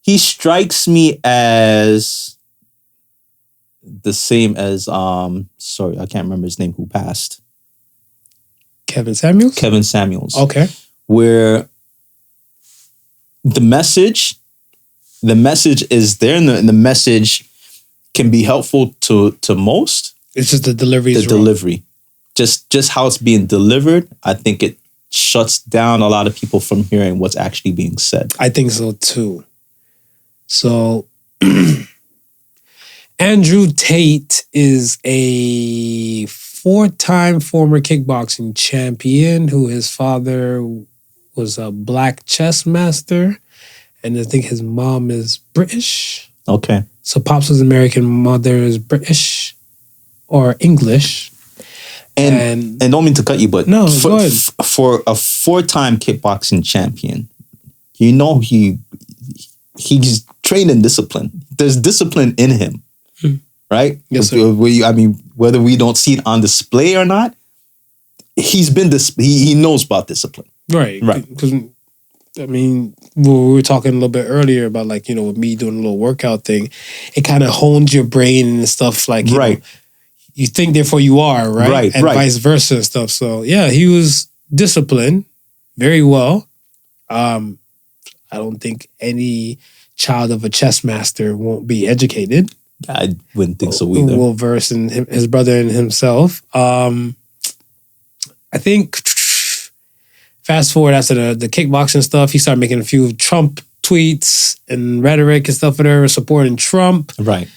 He strikes me as the same as sorry, I can't remember his name who passed. Kevin Samuels? Kevin Samuels. Okay. Where the message is there and the message can be helpful to most. It's just the delivery is wrong. Delivery. Just how it's being delivered, I think it shuts down a lot of people from hearing what's actually being said. I think so too. So Andrew Tate is a 4-time former kickboxing champion who his father was a black chess master. And I think his mom is British. Okay. So Pops was American, mother is British or English. And don't mean to cut you, but no, go ahead. For a 4-time kickboxing champion, he's trained in discipline. There's discipline in him, right? Yes, sir. I mean, whether we don't see it on display or not, he knows about discipline. Right. Because, I mean, we were talking a little bit earlier about like, with me doing a little workout thing, it kind of hones your brain and stuff like, you know, you think, therefore you are, right? And vice versa and stuff. So, yeah, he was disciplined very well. I don't think any child of a chess master won't be educated. I wouldn't think so either. Will verse in his brother and himself. I think fast forward after the kickboxing stuff, he started making a few Trump tweets and rhetoric and stuff whatever, supporting Trump. Right.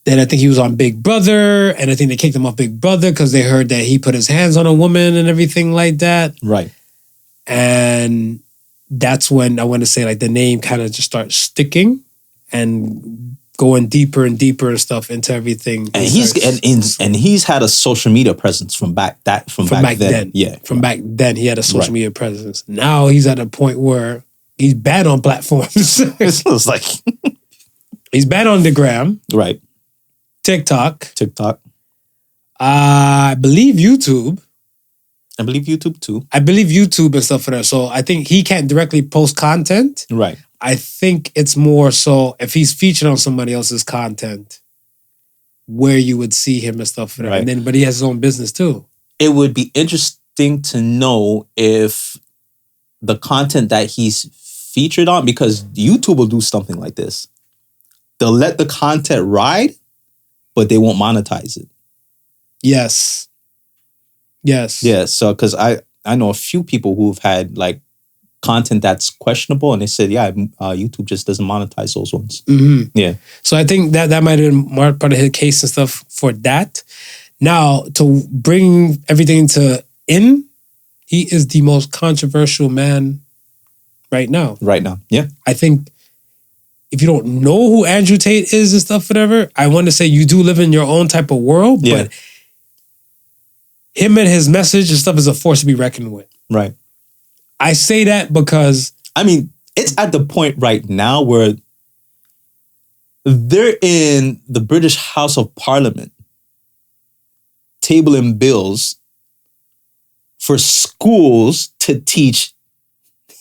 Then I think he was on Big Brother, and I think they kicked him off Big Brother because they heard that he put his hands on a woman and everything like that. Right. And that's when I want to say like the name kind of just starts sticking and going deeper and deeper and stuff into everything. And he's had a social media presence from back then. Yeah. From back then he had a social media presence. Now he's at a point where he's bad on platforms. It's like he's bad on the gram. Right. TikTok. I believe YouTube. I believe YouTube too. I believe YouTube and stuff for that. So I think he can't directly post content. Right. I think it's more so if he's featured on somebody else's content, where you would see him and stuff for that. Right. But he has his own business too. It would be interesting to know if the content that he's featured on, because YouTube will do something like this. They'll let the content ride, but they won't monetize it. Yes. Yeah, so because I know a few people who've had like content that's questionable, and they said, YouTube just doesn't monetize those ones. Mm-hmm. Yeah. So I think that might have been more part of his case and stuff for that. Now, to bring everything he is the most controversial man right now. Right now, yeah. I think if you don't know who Andrew Tate is and stuff, whatever, I want to say you do live in your own type of world, but him and his message and stuff is a force to be reckoned with. Right. I say that because... I mean, it's at the point right now where they're in the British House of Parliament tabling bills for schools to teach...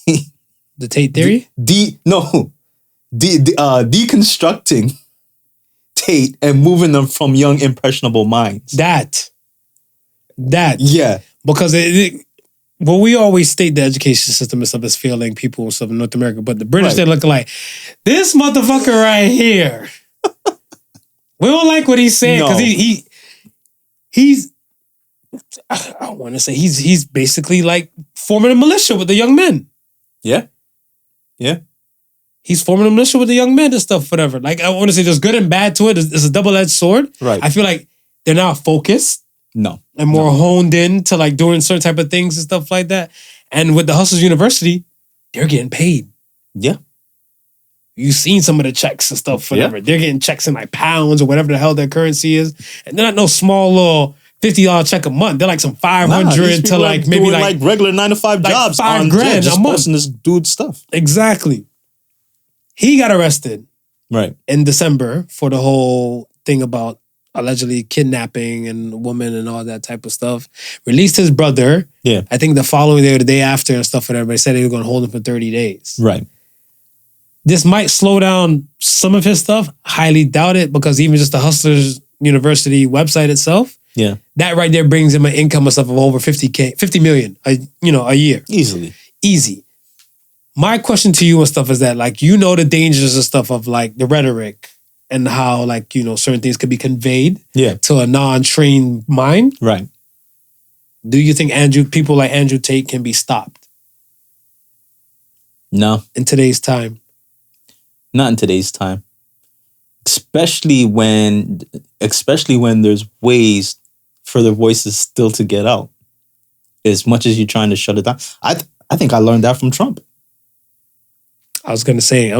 the Tate theory? Deconstructing Tate and moving them from young, impressionable minds. That. Yeah. Because we always state the education system and stuff is failing people and stuff in North America, but the British, they're looking like, this motherfucker right here. We don't like what he's saying because he's, I want to say he's basically like forming a militia with the young men. Yeah. Yeah. He's forming a militia with the young men and stuff, whatever. Like, I want to say there's good and bad to it. It's a double-edged sword. Right. I feel like they're now focused. No. And more honed in to like doing certain type of things and stuff like that. And with the Hustlers University, they're getting paid. Yeah. You've seen some of the checks and stuff, whatever. They're getting checks in like pounds or whatever the hell their currency is. And they're not no small little $50 check a month. They're like some 500 to like maybe like regular 9-to-5 jobs. $5,000 just a month. Posting this dude's stuff. Exactly. He got arrested. Right. In December for the whole thing about allegedly kidnapping and a woman and all that type of stuff. Released his brother. Yeah. I think the following day or the day after and stuff, whatever. They said they were going to hold him for 30 days. Right. This might slow down some of his stuff. Highly doubt it, because even just the Hustlers University website itself, that right there brings him an income of stuff of over 50 million, a year. Easy. My question to you and stuff is that, like, the dangers and stuff of like the rhetoric and how, like, certain things could be conveyed to a non-trained mind. Right. Do you think people like Andrew Tate can be stopped? No. In today's time? Not in today's time. Especially when there's ways for their voices still to get out. As much as you're trying to shut it down. I think I learned that from Trump. I was going to say,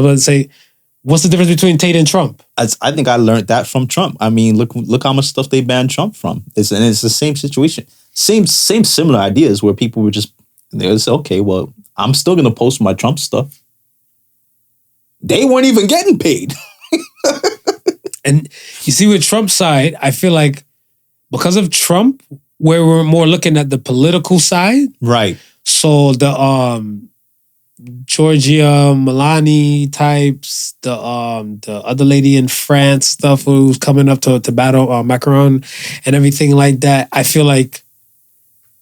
what's the difference between Tate and Trump? I think I learned that from Trump. I mean, look how much stuff they banned Trump from. It's the same situation. Same similar ideas where people were they would say, okay, well, I'm still going to post my Trump stuff. They weren't even getting paid. And you see, with Trump's side, I feel like because of Trump, where we're more looking at the political side. Right. So the Giorgia Meloni types, the other lady in France stuff who's coming up to battle Macron and everything like that. I feel like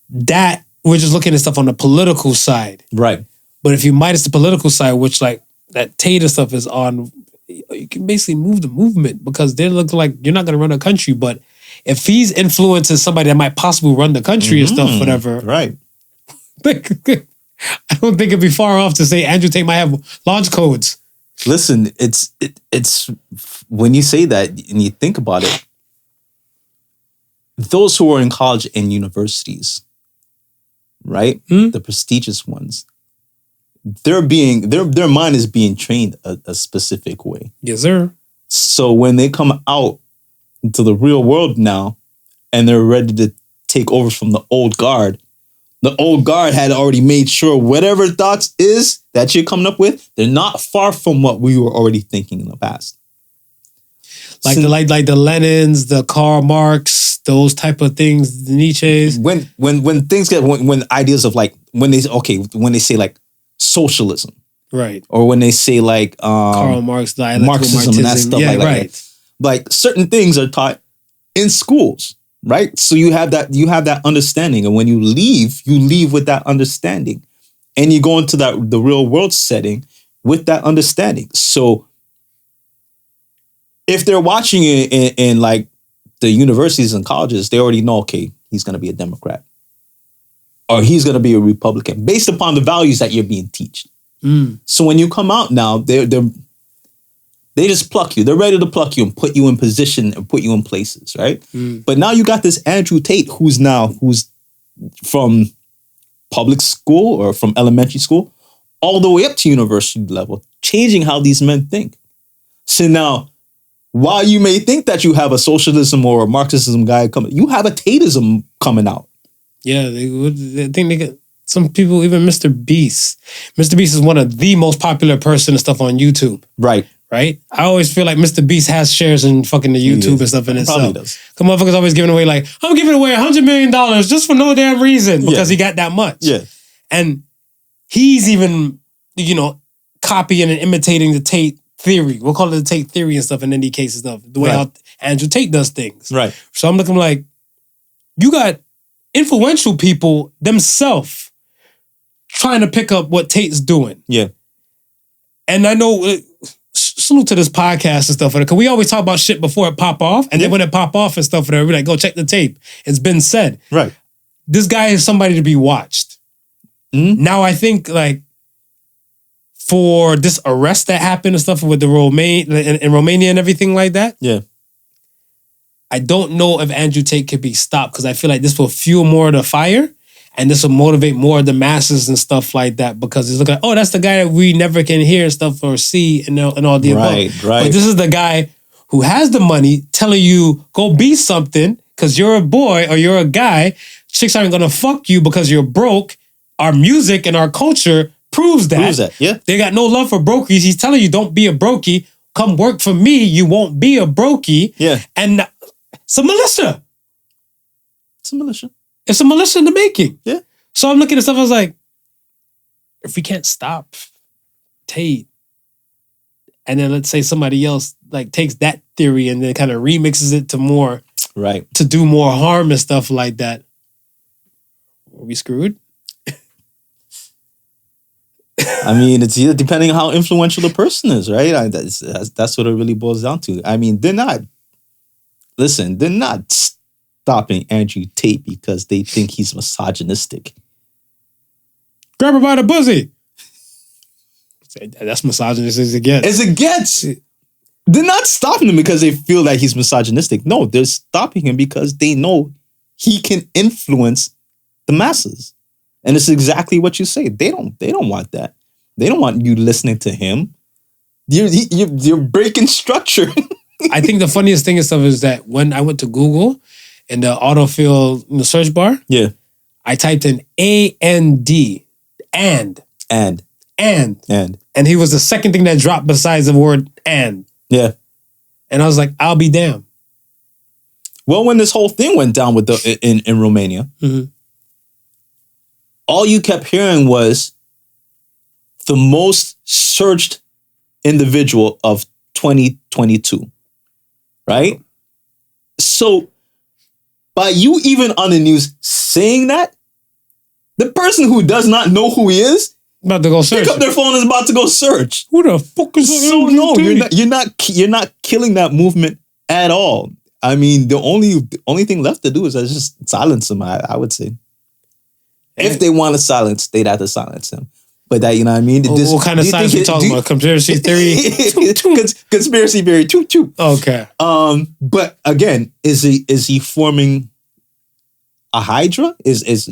that we're just looking at stuff on the political side. Right. But if you minus the political side, which like that Tate stuff is on, you can basically move the movement because they look like you're not going to run a country. But if he's influencing somebody that might possibly run the country and stuff, whatever. Right. I don't think it'd be far off to say Andrew Tate might have launch codes. Listen, it's when you say that and you think about it, those who are in college and universities, right? The prestigious ones, their mind is being trained a specific way. Yes, sir. So when they come out into the real world now and they're ready to take over from the old guard had already made sure whatever thoughts is that you're coming up with, they're not far from what we were already thinking in the past. Like the Lenins, the Karl Marx, those type of things, the Nietzsche's. When things get when ideas of like when they say like socialism, right? Or when they say like Karl Marx, Marxism and that stuff, yeah, like right. Like certain things are taught in schools, right? So you have that understanding, and when you leave with that understanding, and you go into the real world setting with that understanding. So if they're watching it in like the universities and colleges, they already know, okay, he's going to be a Democrat or he's going to be a Republican based upon the values that you're being taught. So when you come out now, they just pluck you. They're ready to pluck you and put you in position and put you in places, right? But now you got this Andrew Tate who's from public school or from elementary school all the way up to university level, changing how these men think. So now, while you may think that you have a socialism or a Marxism guy coming, you have a Tateism coming out. Yeah, I think they get some people, even Mr. Beast. Mr. Beast is one of the most popular person and stuff on YouTube. Right. Right? I always feel like Mr. Beast has shares in fucking the YouTube and stuff in itself. Probably does. Come motherfuckers always giving away like, I'm giving away $100 million just for no damn reason because he got that much. Yeah. And he's even, copying and imitating the Tate theory. We'll call it the Tate theory and stuff in any case and stuff. The way how Andrew Tate does things. Right. So I'm looking like, you got influential people themselves trying to pick up what Tate's doing. Yeah. And I know, salute to this podcast and stuff, because we always talk about shit before it pop off. And then when it pop off and stuff, we're like, go check the tape. It's been said. Right. This guy is somebody to be watched. Now I think like, for this arrest that happened and stuff with the in Romania and everything like that. Yeah. I don't know if Andrew Tate could be stopped because I feel like this will fuel more of the fire and this will motivate more of the masses and stuff like that because it's like, oh, that's the guy that we never can hear and stuff or see and all the above. Right. But this is the guy who has the money telling you, go be something because you're a boy or you're a guy. Chicks aren't going to fuck you because you're broke. Our music and our culture proves that. Yeah. They got no love for brokies. He's telling you, don't be a brokey. Come work for me. You won't be a brokey. Yeah. And it's a militia. It's a militia. It's a militia in the making. Yeah. So I'm looking at stuff. I was like, if we can't stop Tate, and then let's say somebody else like takes that theory and then kind of remixes it to more, right, to do more harm and stuff like that, are we screwed? I mean, it's depending on how influential the person is, right? That's what it really boils down to. I mean, they're not stopping Andrew Tate because they think he's misogynistic. Grab her by the pussy. That's misogynistic as it gets. As it gets. They're not stopping him because they feel that he's misogynistic. No, they're stopping him because they know he can influence the masses. And it's exactly what you say. They don't want that. They don't want you listening to him. You're breaking structure. I think the funniest thing and stuff is that when I went to Google in the autofill in the search bar, I typed in A-N-D, and he was the second thing that dropped besides the word and. Yeah. And I was like, I'll be damned. Well, when this whole thing went down with in Romania, all you kept hearing was the most searched individual of 2022, right? So by you even on the news saying that, The person who does not know who he is about to go search. Pick up their phone and is about to go search. Who the fuck is so? No, you're not killing that movement at all. I mean, the only thing left to do is just silence him. I would say, if they want to silence, they'd have to silence him. But that, you know what I mean? What kind of silence we talking about? Conspiracy theory? Conspiracy theory. Choo choo. Okay. But again, is he forming a hydra? Is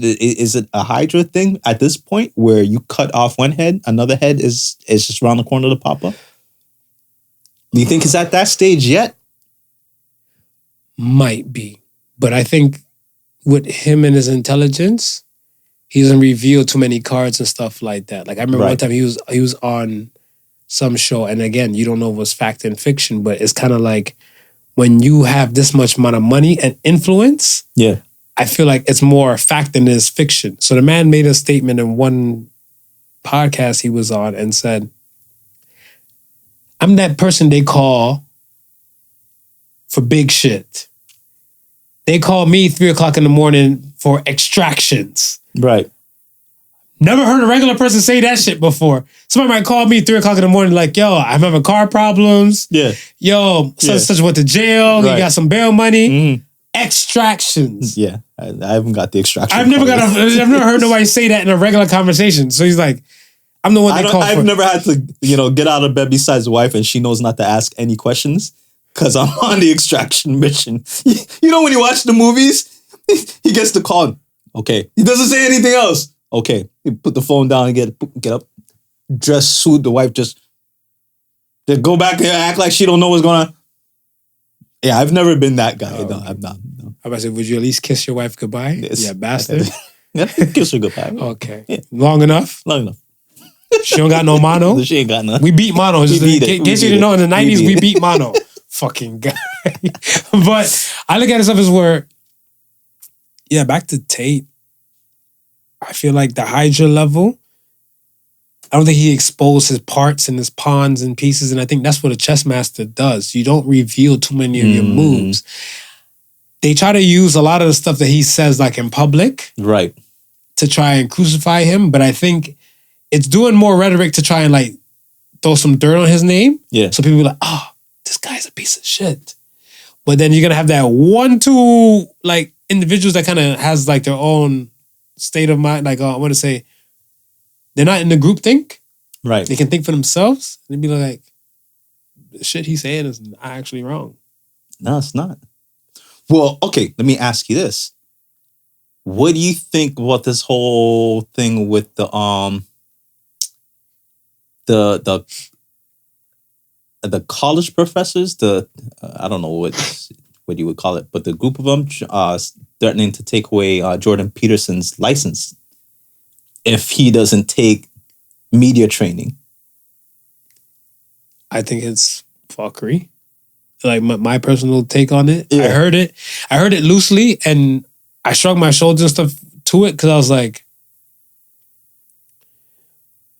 it a hydra thing at this point where you cut off one head, another head is just around the corner to pop up? Do you think it's at that stage yet? Might be. But I think with him and his intelligence, he doesn't reveal too many cards and stuff like that. Like I remember one time he was on some show, and again, you don't know if it was fact and fiction, but it's kind of like when you have this much amount of money and influence, I feel like it's more fact than it is fiction. So the man made a statement in one podcast he was on and said, I'm that person they call for big shit. They call me 3:00 in the morning for extractions. Right. Never heard a regular person say that shit before. Somebody might call me 3:00 in the morning like, yo, I'm having car problems. Yeah. Yo, such went to jail. Right. He got some bail money. Mm-hmm. Extractions. Yeah. I haven't got the extraction. I've never heard nobody say that in a regular conversation. So he's like, I'm the one they call for. I've never had to, get out of bed besides the wife and she knows not to ask any questions because I'm on the extraction mission. You know when you watch the movies, he gets the call. Okay. He doesn't say anything else. Okay. He put the phone down and get up, dress, suit, the wife just go back and act like she don't know what's going on. Yeah, I've never been that guy. No, I'm not. No. I was about to say, would you at least kiss your wife goodbye? Yes. Yeah, bastard. Yeah, kiss her goodbye. Okay. Yeah. Long enough? Long enough. She don't got no mono? She ain't got none. We beat mono. In case you didn't know, in the 90s, we beat mono. Fucking guy. But I look at it stuff as where, back to Tate. I feel like the Hydra level, I don't think he exposed his parts and his pawns and pieces. And I think that's what a chess master does. You don't reveal too many of your moves. They try to use a lot of the stuff that he says like in public. Right. To try and crucify him. But I think it's doing more rhetoric to try and like throw some dirt on his name. Yeah. So people be like, oh, this guy's a piece of shit. But then you're going to have that 1-2 like individuals that kind of has like their own state of mind. Like, I want to say, they're not in the group think. Right. They can think for themselves. And be like, the shit he's saying is not actually wrong. No, it's not. Well, okay, let me ask you this. What do you think about this whole thing with the college professors, I don't know what you would call it, but the group of them threatening to take away Jordan Peterson's license if he doesn't take media training? I think it's fuckery. Like my personal take on it. Yeah. I heard it loosely and I shrugged my shoulders and stuff to it because I was like,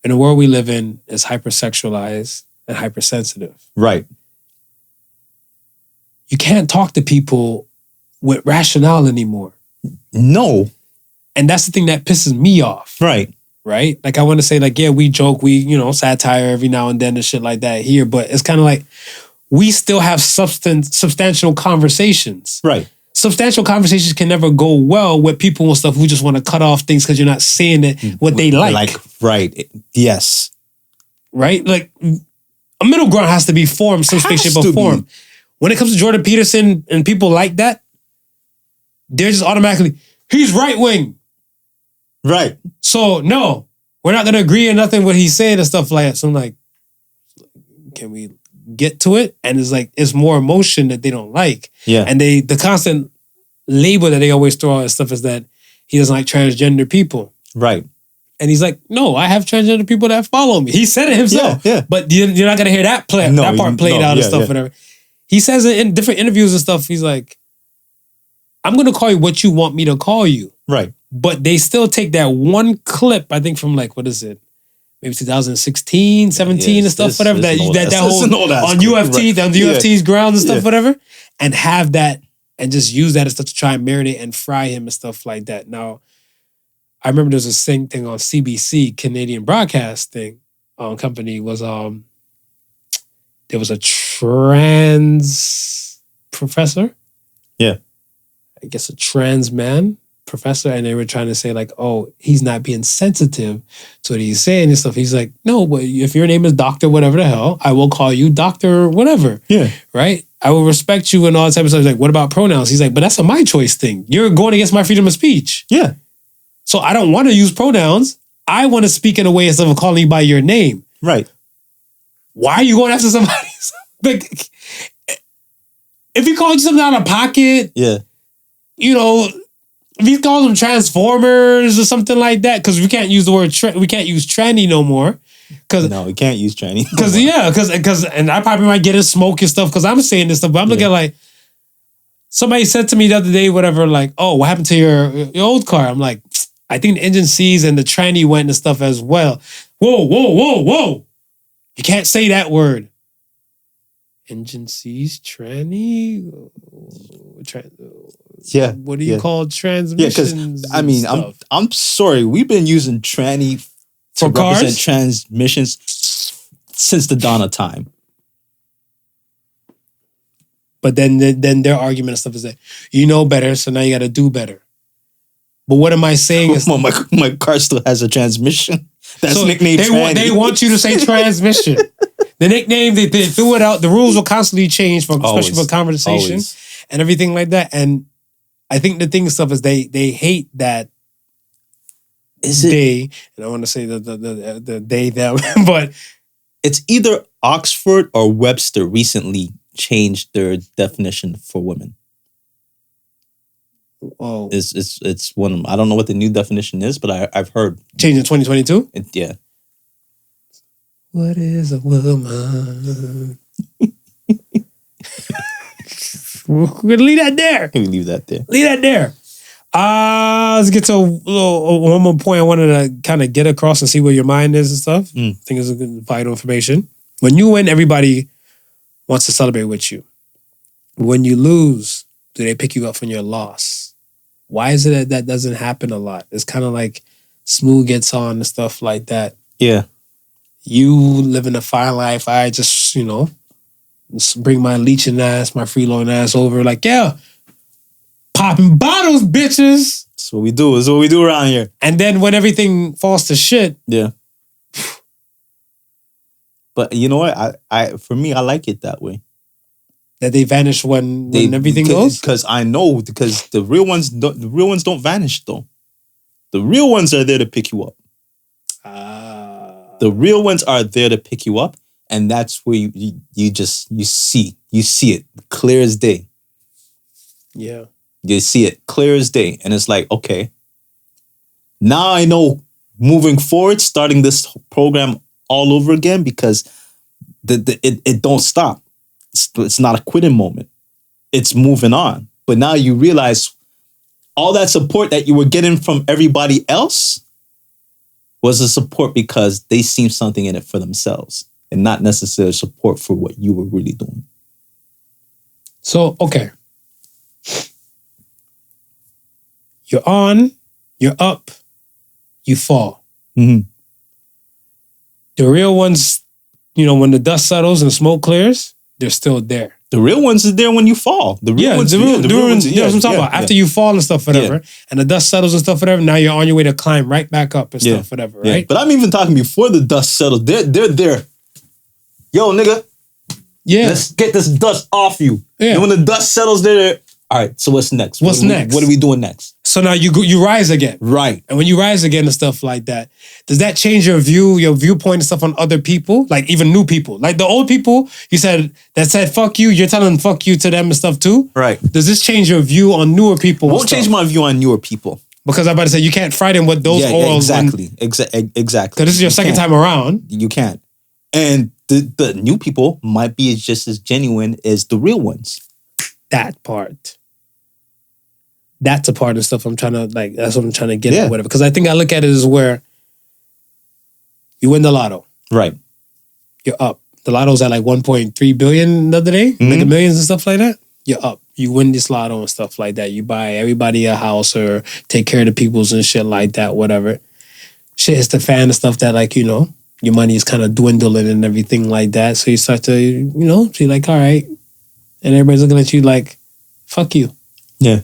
in the world we live in is hypersexualized and hypersensitive. Right. You can't talk to people with rationale anymore. No. And that's the thing that pisses me off. Right. Right? Like I want to say like, yeah, we joke, we, satire every now and then and shit like that here, but it's kind of like we still have substantial conversations. Right. Substantial conversations can never go well with people and stuff who just want to cut off things because you're not saying it what they like. Right. Yes. Right? Like a middle ground has to be formed, some space, shape, or form. When it comes to Jordan Peterson and people like that, they're just automatically, he's right wing. Right. So no, we're not gonna agree on nothing what he's saying and stuff like that. So I'm like, can we get to it? And it's like, it's more emotion that they don't like. Yeah. And the constant label that they always throw out and stuff is that he doesn't like transgender people. Right. And he's like, no, I have transgender people that follow me. He said it himself. Yeah. But you're not gonna hear that part played out and stuff, whatever. He says it in different interviews and stuff. He's like, I'm gonna call you what you want me to call you. Right. But they still take that one clip, I think from like, what is it? Maybe 2016, 17 and stuff, whatever. That whole on UFT, on the UFT's grounds and stuff, whatever. And have that and just use that and stuff to try and marinate and fry him and stuff like that. Now, I remember there was a thing on CBC, Canadian Broadcasting Company, was there was a trans professor. Yeah. I guess a trans man professor, and they were trying to say like, oh, he's not being sensitive to what he's saying and stuff. He's like, no, but if your name is Doctor whatever the hell, I will call you Doctor whatever. Yeah. Right? I will respect you and all that type of stuff. He's like, what about pronouns? He's like, but that's a my choice thing. You're going against my freedom of speech. Yeah. So I don't want to use pronouns. I want to speak in a way instead of calling you by your name. Right. Why are you going after somebody? Like, if he called you something out of pocket, yeah, you know, if he calls them Transformers or something like that, because we can't use the word we can't use tranny no more. No, we can't use tranny. Because and I probably might get in smoke and stuff because I'm saying this stuff, but I'm looking at like somebody said to me the other day, whatever, like, oh, what happened to your old car? I'm like, I think the engine seized and the tranny went and stuff as well. Whoa. You can't say that word. Engine seized, tranny? Yeah. What do you call transmissions? Yeah, because I'm sorry, we've been using tranny to for cars? represent transmissions since the dawn of time. But then their argument and stuff is that you know better, so now you got to do better. But what am I saying? Is my car still has a transmission. That's so nicknamed tranny. They want you to say transmission. The nickname, they threw it out. The rules will constantly change, especially for conversation and everything like that. And I think the thing and stuff is they hate that. Is it? They, and I want to say the they, them, but it's either Oxford or Webster recently changed their definition for women. Oh, it's one of them. I don't know what the new definition is, but I've heard change in 2022. Yeah. What is a woman? We're gonna leave that there. We leave that there. Leave that there. Let's get to one more point I wanted to kind of get across and see where your mind is and stuff. I think it's a good vital information. When you win, everybody wants to celebrate with you. When you lose, do they pick you up from your loss? Why is it that doesn't happen a lot? It's kind of like Smooth gets on and stuff like that. Yeah. You living a fine life. I just, just bring my leeching ass, my freeloading ass over. Like, yeah, popping bottles, bitches. That's what we do. That's what we do around here. And then when everything falls to shit. Yeah. But you know what? For me, I like it that way. That they vanish when everything goes? Because I know, because the real ones don't vanish though. The real ones are there to pick you up. The real ones are there to pick you up, and that's where you see it clear as day. Yeah. You see it clear as day, and it's like, okay, now I know moving forward, starting this program all over again, because it don't stop. It's not a quitting moment. It's moving on. But now you realize all that support that you were getting from everybody else was a support because they seen something in it for themselves and not necessarily support for what you were really doing. So, okay. You're on, you're up, you fall. Mm-hmm. The real ones, when the dust settles and the smoke clears, they're still there. The real ones are there when you fall. The real ones, the real ones, what I'm talking about. After you fall and stuff, whatever, and the dust settles and stuff, whatever, now you're on your way to climb right back up and stuff, whatever, right? Yeah. But I'm even talking before the dust settles. They're there. Yo, nigga. Yeah. Let's get this dust off you. Yeah. And when the dust settles, they're all right, so what's next? What's next? What are we doing next? So now you rise again. Right. And when you rise again and stuff like that, does that change your viewpoint and stuff on other people? Like even new people? Like the old people you said fuck you, you're telling fuck you to them and stuff too? Right. Does this change your view on newer people? It won't change my view on newer people. Because I'm about to say you can't frighten with those orals. Exactly. Exactly. Because this is your second time around. You can't. And the new people might be just as genuine as the real ones. That part. That's a part of stuff I'm trying to, that's what I'm trying to get at, whatever. Because I think I look at it as where you win the lotto. Right. You're up. The lotto's at like 1.3 billion the other day, Mega Millions and stuff like that. You're up. You win this lotto and stuff like that. You buy everybody a house or take care of the peoples and shit like that, whatever. Shit hits the fan and stuff that, like, you know, your money is kind of dwindling and everything like that. So you start to, you know, so you're like, all right. And everybody's looking at you like, fuck you. Yeah.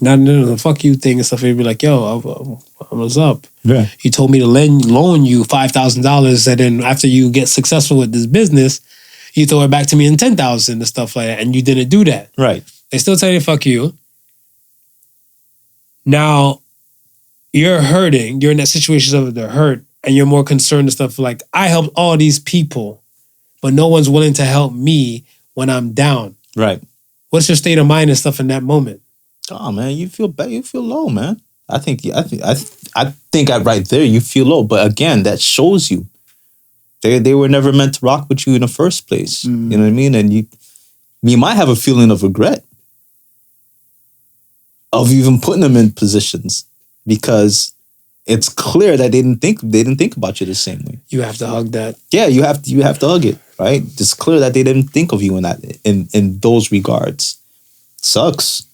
Not the fuck you thing and stuff. You'd be like, yo, what's up? Yeah. You told me to loan you $5,000, and then after you get successful with this business, you throw it back to me in $10,000 and stuff like that, and you didn't do that. Right. They still tell you fuck you. Now, you're hurting. You're in that situation of the hurt, and you're more concerned and stuff like, I helped all these people, but no one's willing to help me when I'm down. Right. What's your state of mind and stuff in that moment? Oh man, you feel bad. You feel low, man. I think right there you feel low. But again, that shows you they were never meant to rock with you in the first place. You know what I mean? And you might have a feeling of regret of even putting them in positions, because it's clear that they didn't think about you the same way. You have to hug that. Yeah, you have to hug it, right? It's clear that they didn't think of you in those regards. Sucks.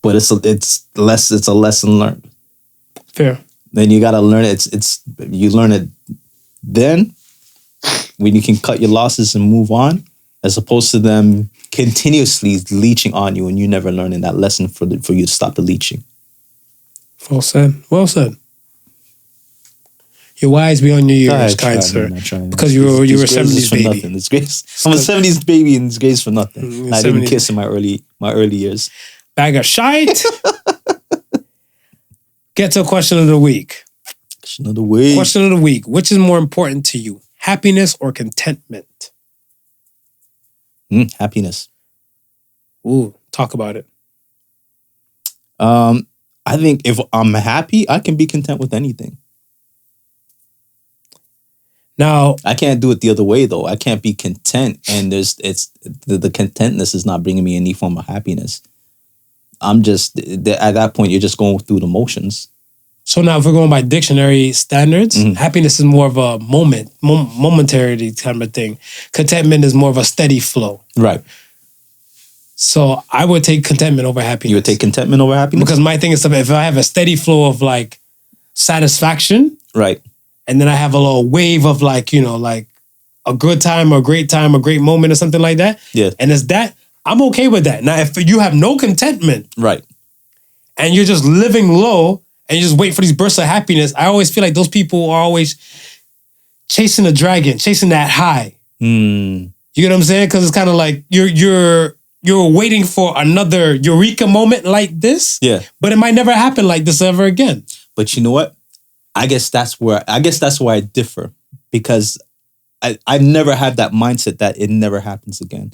But it's a lesson learned. Fair. Then you gotta learn it. You learn it then when you can cut your losses and move on, as opposed to them continuously leeching on you and you never learning that lesson for you to stop the leeching. Well said. Well said. You're wise beyond your years, kind sir. Because you were a 70s baby. Nothing. It's grace. I'm a 70s baby and it's grace for nothing. I didn't kiss in my early years. Bag of shite. Get to a question of the week. Question of the week. Which is more important to you? Happiness or contentment? Happiness. Ooh, talk about it. I think if I'm happy, I can be content with anything. Now, I can't do it the other way though. I can't be content and the contentness is not bringing me any form of happiness. I'm just, at that point, you're just going through the motions. So now if we're going by dictionary standards, happiness is more of a momentary kind of thing. Contentment is more of a steady flow. Right. So I would take contentment over happiness. You would take contentment over happiness? Because my thing is, if I have a steady flow of like satisfaction. Right. And then I have a little wave of like, you know, like a good time or a great moment or something like that. Yeah. And it's that. I'm okay with that. Now, if you have no contentment, right, and you're just living low and you just wait for these bursts of happiness, I always feel like those people are always chasing the dragon, chasing that high. You get what I'm saying? Because it's kind of like you're waiting for another eureka moment like this. Yeah, but it might never happen like this ever again. But you know what? I guess that's where I differ, because I never had that mindset that it never happens again.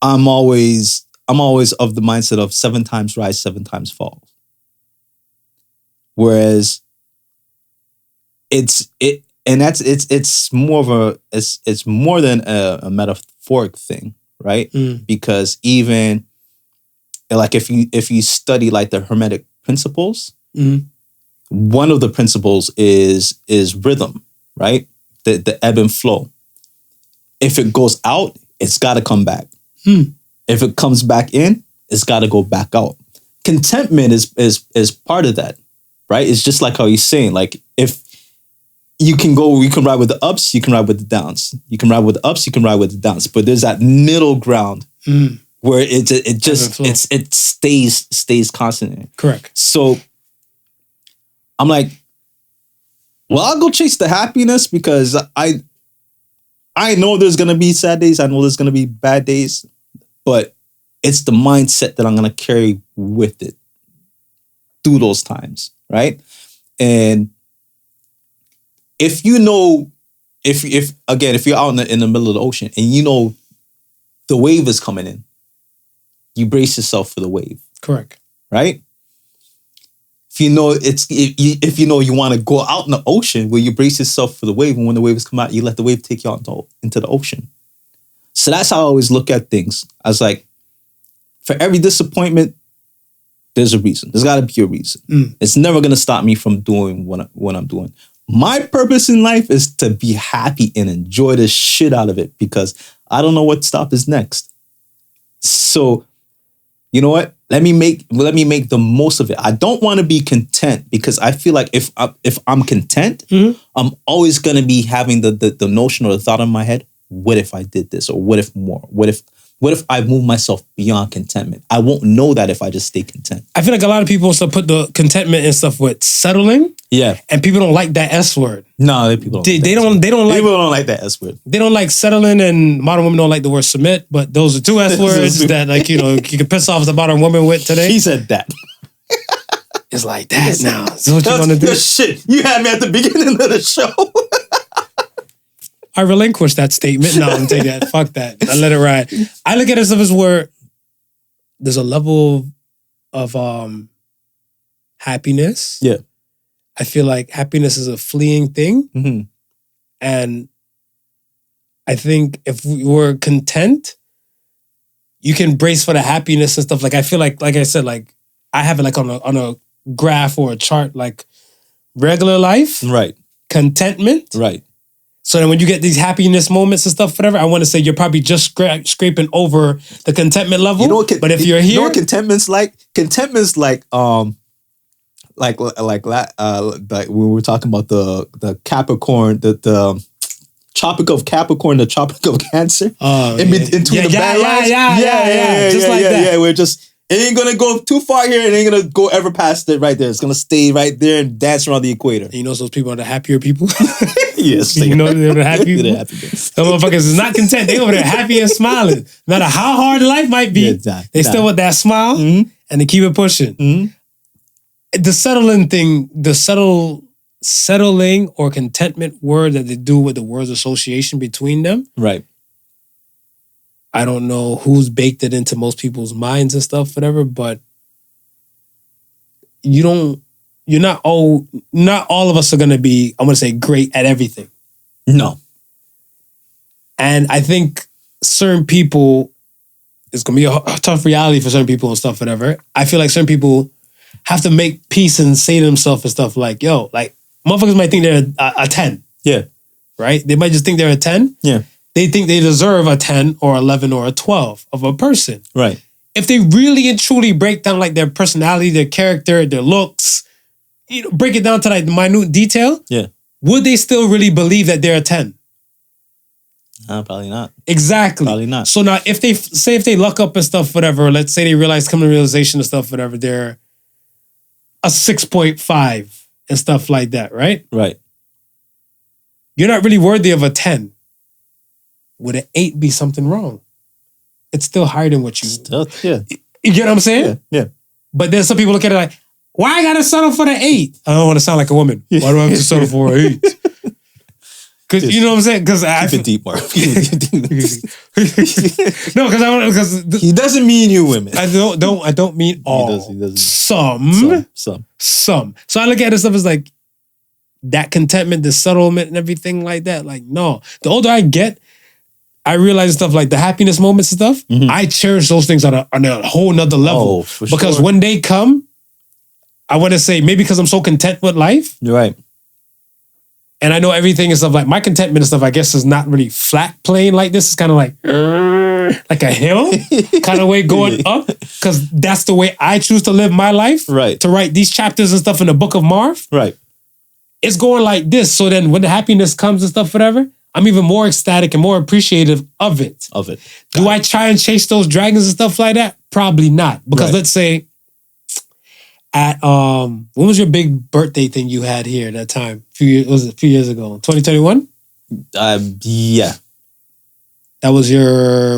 I'm always of the mindset of 7 times rise, 7 times fall. Whereas it's more than a metaphoric thing, right? Because even like if you study like the Hermetic principles, one of the principles is rhythm, right? The ebb and flow. If it goes out, it's got to come back. If it comes back in, it's got to go back out. Contentment is part of that, right? It's just like how you're saying, like if you can ride with the ups, you can ride with the downs. You can ride with the ups, you can ride with the downs. But there's that middle ground where it stays constant. Correct. So I'm like, well, I'll go chase the happiness because I know there's going to be sad days. I know there's going to be bad days, but it's the mindset that I'm going to carry with it through those times, right? And if you know, if you're out in the middle of the ocean and you know the wave is coming in, you brace yourself for the wave. Correct. Right? If you know you want to go out in the ocean, where you brace yourself for the wave, and when the waves come out, you let the wave take you out into the ocean. So that's how I always look at things. I was like, for every disappointment, there's a reason. There's got to be a reason. It's never going to stop me from doing what I'm doing. My purpose in life is to be happy and enjoy the shit out of it, because I don't know what stop is next. So you know what? Let me make the most of it. I don't want to be content because I feel like if I'm content, I'm always gonna be having the notion or the thought in my head. What if I did this? Or what if more? What if I move myself beyond contentment? I won't know that if I just stay content. I feel like a lot of people still put the contentment and stuff with settling. Yeah. And people don't like that S word. No, people don't. They don't like. People don't like that S word. They don't like settling, and modern women don't like the word submit. But those are two S words that, like, you know, you can piss off the modern woman with today. He said that. It's like that now. Is what you want to do? Good shit. You had me at the beginning of the show. I relinquish that statement. No, I'm taking that. Fuck that. I let it ride. I look at it as where there's a level of happiness. Yeah. I feel like happiness is a fleeting thing. Mm-hmm. And I think if we were content, you can brace for the happiness and stuff. Like, I feel like I said, like, I have it like on a graph or a chart, like regular life. Right. Contentment. Right. So then when you get these happiness moments and stuff, whatever, I want to say you're probably just scraping over the contentment level. You know what, but if you're here... You know what contentment's like? Contentment's like when we were talking about the Capricorn, the Tropic of Capricorn, the Tropic of Cancer. Between the bad lines. Yeah. Just like that. Yeah, we're just... It ain't gonna go too far here. It ain't gonna go ever past it right there. It's gonna stay right there and dance around the equator. And you know those people are the happier people? Yes. You know they're the happy people? Some motherfuckers is not content. They over there happy and smiling. No matter how hard life might be, they still with that smile and they keep it pushing. Mm-hmm. The settling thing, settling or contentment word that they do with the words association between them. Right. I don't know who's baked it into most people's minds and stuff, whatever, but not all of us are going to be, I'm going to say, great at everything. No. And I think certain people, it's going to be a tough reality for certain people and stuff, whatever. I feel like certain people have to make peace and say to themselves and stuff like, yo, like, motherfuckers might think they're a 10. Yeah. Right? They might just think they're a 10. Yeah. They think they deserve a 10 or 11 or a 12 of a person. Right. If they really and truly break down like their personality, their character, their looks, break it down to like the minute detail, would they still really believe that they're a 10? Probably not. Exactly. Probably not. So now if they luck up and stuff, whatever, let's say they realize, come to realization and stuff, whatever, they're a 6.5 and stuff like that, right? Right. You're not really worthy of a 10. Would an 8 be something wrong? It's still higher than what you... Still, yeah. You get what I'm saying? Yeah. But then some people look at it like, why I gotta settle for the 8? I don't want to sound like a woman. Why do I have to settle for an 8? Because you know what I'm saying? Because I keep it deep, Mark. No, because he doesn't mean you women. I don't mean all. He doesn't. Some. So I look at this stuff as like that contentment, the settlement, and everything like that. Like, no. The older I get, I realize stuff like the happiness moments and stuff. Mm-hmm. I cherish those things on a whole nother level. Oh, for because sure. when they come, I want to say maybe because I'm so content with life. You're right. And I know everything and stuff like my contentment and stuff, I guess, is not really flat plane like this. It's kind of like a hill kind of way going up because that's the way I choose to live my life. Right. To write these chapters and stuff in the book of Marv. Right. It's going like this. So then when the happiness comes and stuff, whatever, I'm even more ecstatic and more appreciative of it. Do I try and chase those dragons and stuff like that? Probably not. Because let's say at when was your big birthday thing you had here at that time? Was it a few years ago? 2021? Yeah. That was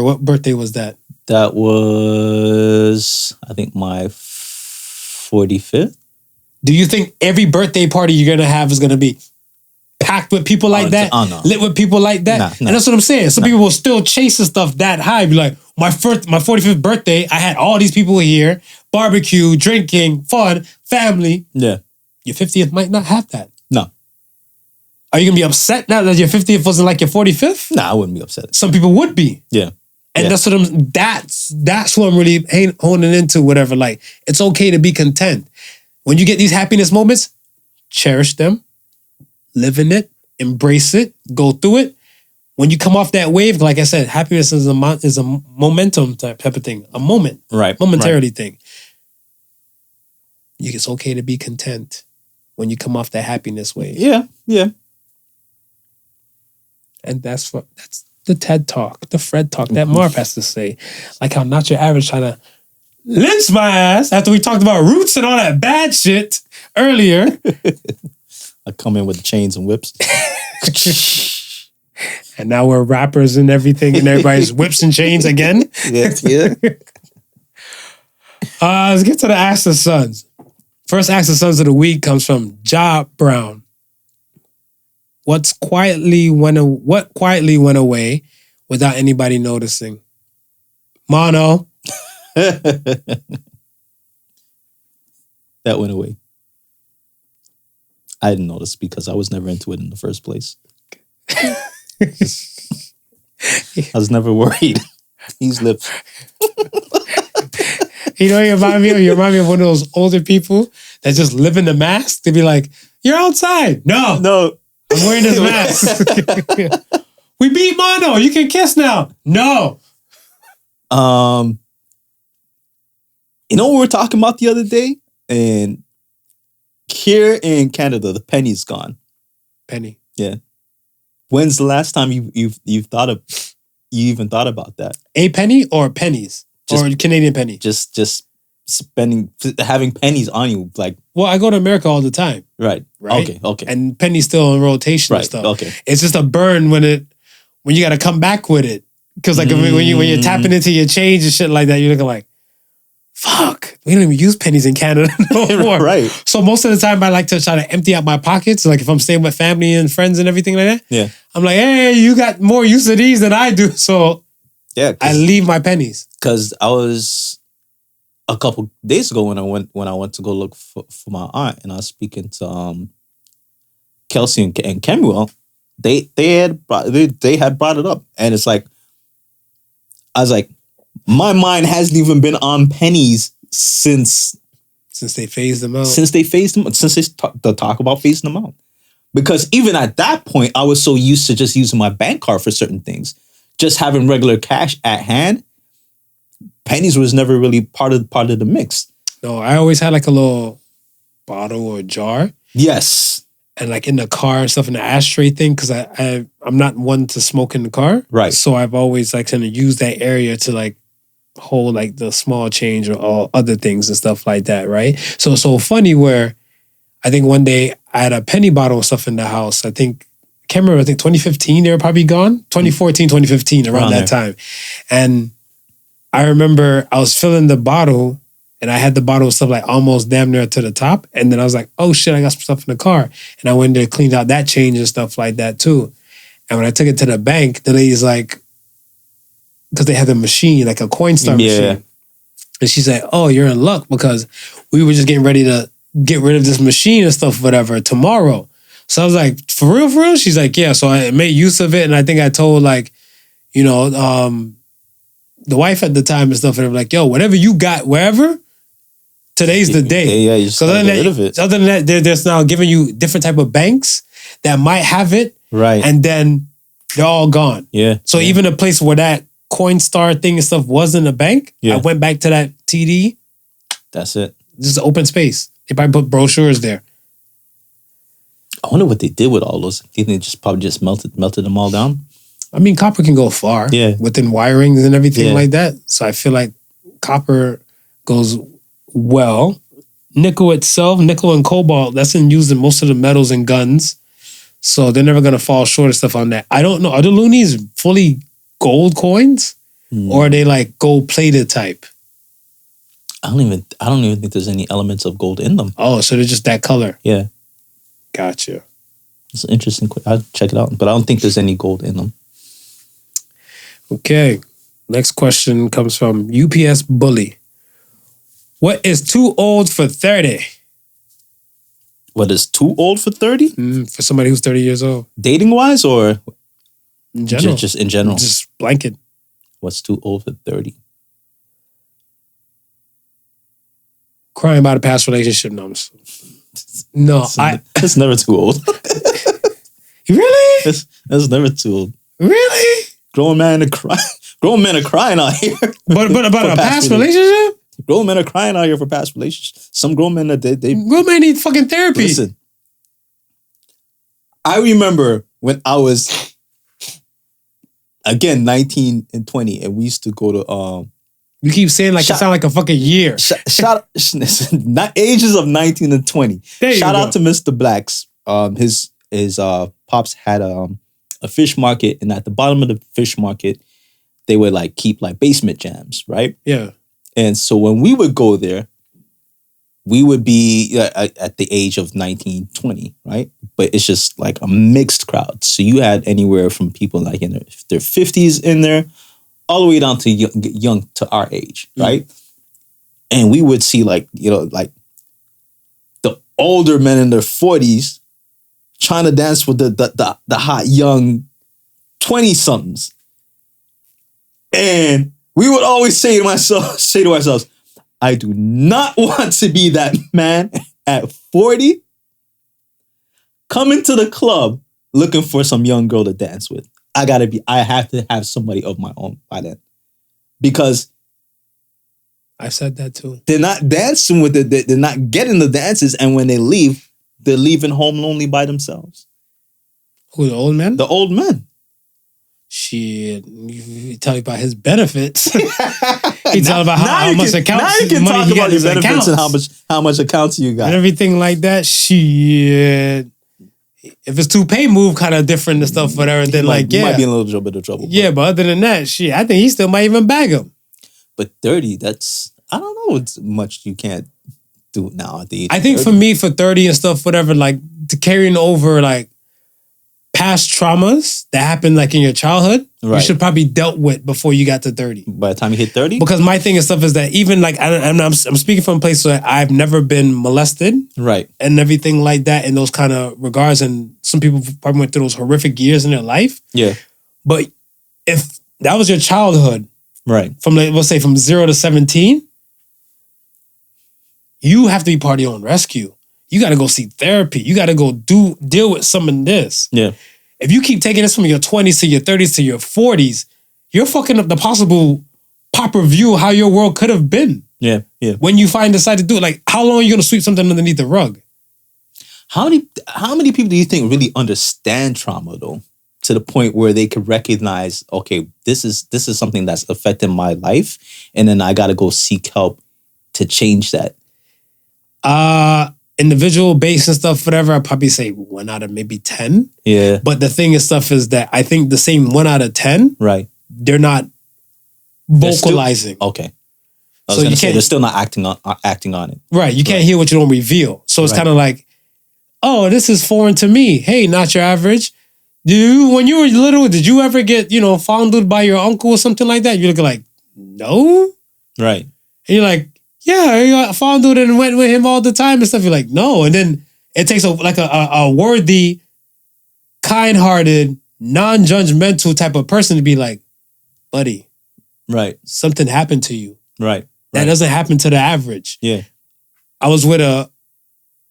what birthday was that? That was, I think, my 45th. Do you think every birthday party you're gonna have is gonna be packed with people like that? No. Lit with people like that? No. And that's what I'm saying. Some people will still chase the stuff that high. Be like, my 45th birthday, I had all these people here, barbecue, drinking, fun, family. Yeah. Your 50th might not have that. No. Are you gonna be upset now that your 50th wasn't like your 45th? No, I wouldn't be upset. Some people would be. Yeah. And that's what I'm really honing into, whatever. Like, it's okay to be content. When you get these happiness moments, cherish them, live in it, embrace it, go through it. when you come off that wave, like I said, happiness is a momentum type of thing, a moment, right, momentarily thing. It's okay to be content when you come off that happiness wave. Yeah. And that's the TED Talk, the Fred Talk that Marv has to say. Like how Not Your Average trying to lynch my ass after we talked about roots and all that bad shit earlier. I come in with chains and whips. And now we're rappers and everything, and everybody's whips and chains again. Yeah. Let's get to the Ask the Sons. First Ask the Sons of the week comes from Ja Brown. What quietly went away without anybody noticing? Mono. That went away. I didn't notice because I was never into it in the first place. I was never worried. These lips. You know, you remind me of one of those older people that just live in the mask. They'd be like, "You're outside." No, I'm wearing this mask. We beat Mono. You can kiss now. No. You know what we were talking about the other day? And here in Canada, the penny's gone. Penny. Yeah. When's the last time you even thought about that? A penny or pennies? Or Canadian penny? Just having pennies on you, like. Well, I go to America all the time. Right. Okay. And penny's still in rotation and stuff. Okay. It's just a burn when you got to come back with it. Because like when you're tapping into your change and shit like that, you're looking like, fuck, we don't even use pennies in Canada no more. Right. So most of the time I like to try to empty out my pockets. Like if I'm staying with family and friends and everything like that. Yeah. I'm like, hey, you got more use of these than I do. So yeah, I leave my pennies. Because I was a couple days ago when I went to go look for my aunt, and I was speaking to Kelsey and Kemuel. They had brought it up, and it's like I was like, my mind hasn't even been on pennies since they phased them out. Since they talk about phasing them out. Because even at that point, I was so used to just using my bank card for certain things. Just having regular cash at hand, pennies was never really part of the mix. No, I always had like a little bottle or jar. Yes. And like in the car and stuff in the ashtray thing, because I'm not one to smoke in the car. Right. So I've always like kind of used that area to like hold like the small change or all other things and stuff like that, right? So it's so funny where I think one day I had a penny bottle and stuff in the house. I can't remember, I think 2015 they were probably gone. 2014, 2015, around that time. And I remember I was filling the bottle and I had the bottle of stuff like almost damn near to the top. And then I was like, oh shit, I got some stuff in the car. And I went there, cleaned out that change and stuff like that too. And when I took it to the bank, the lady's like, because they had a machine, like a Coinstar machine. And she said, oh, you're in luck because we were just getting ready to get rid of this machine and stuff, whatever, tomorrow. So I was like, for real, for real? She's like, yeah. So I made use of it. And I think I told like, the wife at the time and stuff, and I'm like, yo, whatever you got, wherever, today's the day. Yeah, you just gotta get rid of it. Other than that, they're now giving you different type of banks that might have it. Right. And then they're all gone. Yeah. So even a place where that Coinstar thing and stuff wasn't a bank, I went back to that TD. That's it. Just open space. They probably put brochures there. I wonder what they did with all those. Do you think they probably just melted them all down? I mean, copper can go far within wirings and everything like that. So I feel like copper goes well. Nickel itself, nickel and cobalt, that's used in most of the metals and guns. So they're never going to fall short of stuff on that. I don't know. Are the loonies fully gold coins? Or are they like gold plated type? I don't even think there's any elements of gold in them. Oh, so they're just that color. Yeah. Gotcha. It's an interesting. I'll check it out, but I don't think there's any gold in them. Okay. Next question comes from UPS Bully. What is too old for 30? What is too old for 30? For somebody who's 30 years old. Dating wise or in general? Just in general. Just blanket. What's too old for 30? Crying about a past relationship. No, it's never too old. Really? It's never too old. Really? Grown men are crying out here. But about a past relationship? Grown men are crying out here for past relationships. Some grown men grown men need fucking therapy. Listen, I remember when I was again 19 and 20, and we used to go to you keep saying like it sound like a fucking year. Shout not ages of 19 and 20. Shout out to Mr. Blacks. His pops had a fish market, and at the bottom of the fish market, they would like keep like basement jams, right? Yeah. And so when we would go there, we would be at the age of 19, 20, right? But it's just like a mixed crowd. So you had anywhere from people like in their 50s in there, all the way down to young to our age, right? And we would see like, like the older men in their 40s trying to dance with the hot young 20-somethings. And we would always say to ourselves, I do not want to be that man at 40 coming to the club looking for some young girl to dance with. I have to have somebody of my own by then. Because I said that too. They're not dancing with it. They're not getting the dances. And when they leave, they're leaving home lonely by themselves. Who, the old men? The old men. Shit, you tell me about his benefits. He tell about how much accounts. Now you can talk about his benefits and how much accounts you got and everything like that. Shit, if it's two-pay move, kind of different and stuff, whatever. Then might be in a little bit of trouble. Yeah, but other than that, shit, I think he still might even bag him. But 30, I don't know. It's much you can't do now at the age. I think 30. for me, for 30 and stuff, whatever, like to carrying over like past traumas that happened like in your childhood, you should probably dealt with before you got to 30. By the time you hit 30? Because my thing and stuff is that even like, I'm speaking from a place where I've never been molested. Right. And everything like that in those kind of regards. And some people probably went through those horrific years in their life. Yeah. But if that was your childhood, right, from like, let's say from 0 to 17, you have to be part of your own rescue. You got to go seek therapy. You got to go deal with some of this. Yeah. If you keep taking this from your 20s to your 30s to your 40s, you're fucking up the possible proper view of how your world could have been. Yeah, yeah. When you decide to do it, like how long are you going to sweep something underneath the rug? How many people do you think really understand trauma though, to the point where they could recognize, okay, this is something that's affecting my life, and then I got to go seek help to change that? Individual based and stuff, whatever, I'd probably say 1 out of maybe 10. Yeah. But the thing is stuff is that I think the same 1 out of 10, right, they're not vocalizing. Okay. I was going to say, they're still not acting on it. Right. You can't hear what you don't reveal. So it's kind of like, oh, this is foreign to me. Hey, not your average. When you were little, did you ever get, fondled by your uncle or something like that? You look like, no. Right. And you're like, yeah, I got fondled and went with him all the time and stuff. You're like, no. And then it takes a worthy, kind-hearted, non-judgmental type of person to be like, buddy, right, something happened to you. Right. That doesn't happen to the average. Yeah. I was with a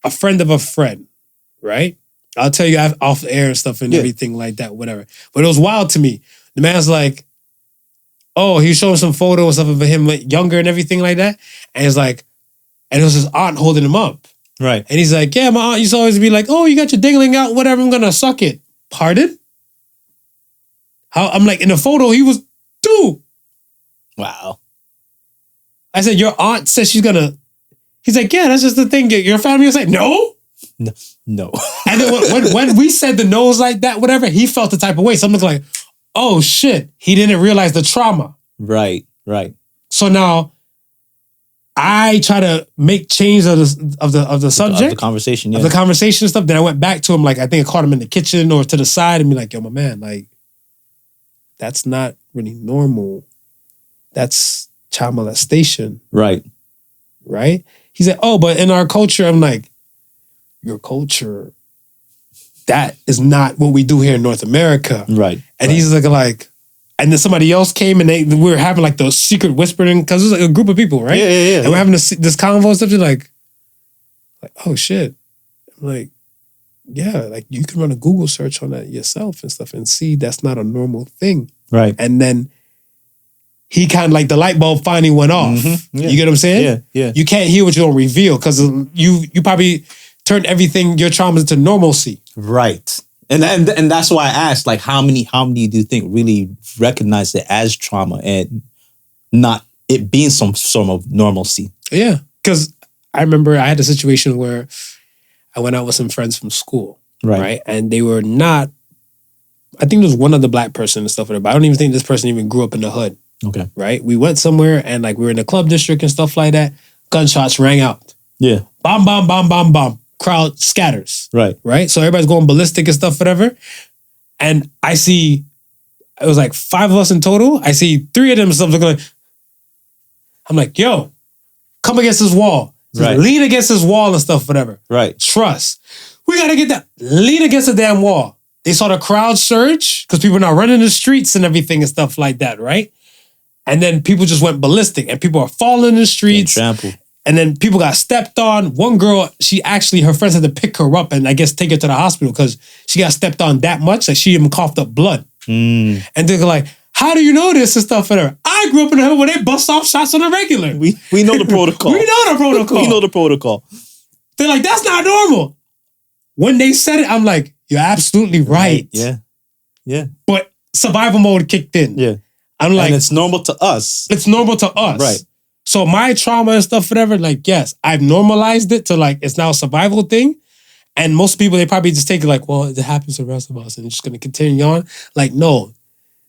friend of a friend, right? I'll tell you off the air and stuff and everything like that, whatever. But it was wild to me. The man's like, oh, he was showing some photos of him younger and everything like that. And he's like, and it was his aunt holding him up. Right. And he's like, yeah, my aunt used to always be like, oh, you got your dingling out, whatever, I'm going to suck it. Pardon? I'm like, in the photo, he was 2. Wow. I said, your aunt says she's going to, he's like, yeah, that's just the thing. Your family was like, no. No. And then when we said the no's like that, whatever, he felt the type of way. So I'm like, oh shit, he didn't realize the trauma. Right, right. So now I try to make change of the subject. Of the conversation, yeah. Of the conversation and stuff. Then I went back to him, like I think I caught him in the kitchen or to the side and be like, yo, my man, like, that's not really normal. That's child molestation. Right. Right? He said, oh, but in our culture, I'm like, your culture, that is not what we do here in North America. Right. And he's like, and then somebody else came and we were having like the secret whispering, because it was like a group of people, right? Yeah. And we're having this convo and stuff. They're like, oh shit. I'm like, yeah, like you can run a Google search on that yourself and stuff and see that's not a normal thing. Right. And then he kind of like the light bulb finally went off. Mm-hmm. Yeah. You get what I'm saying? Yeah, yeah. You can't hear what you don't reveal because you probably turned everything, your traumas into normalcy. Right. And that's why I asked, like, how many do you think really recognize it as trauma and not it being some sort of normalcy? Yeah. Because I remember I had a situation where I went out with some friends from school. Right. And they were not, I think there was one other black person and stuff like that, but I don't even think this person even grew up in the hood. Okay. Right? We went somewhere and like we were in the club district and stuff like that. Gunshots rang out. Yeah. Bomb, bomb, bomb, bomb, bomb. Crowd scatters. Right. Right? So everybody's going ballistic and stuff, whatever. And I see, it was like 5 of us in total. I see 3 of them and stuff looking like, I'm like, yo, come against this wall. Right. Lean against this wall and stuff, whatever. Right. Trust. We got to get that. Lean against the damn wall. They saw the crowd surge because people are now running the streets and everything and stuff like that, right? And then people just went ballistic and people are falling in the streets. Trampled. And then people got stepped on. One girl, her friends had to pick her up and I guess take her to the hospital because she got stepped on that much that she even coughed up blood. And they're like, how do you know this and stuff? Whatever. I grew up in the hood where they bust off shots on the regular. We know the protocol. We know the protocol. We know the protocol. They're like, that's not normal. When they said it, I'm like, you're absolutely right. Yeah. Yeah. But survival mode kicked in. Yeah. I'm like, and it's normal to us. It's normal to us. Right. So my trauma and stuff, whatever, like, yes, I've normalized it to like, it's now a survival thing. And most people, they probably just take it like, well, it happens to the rest of us and it's just going to continue on. Like, no,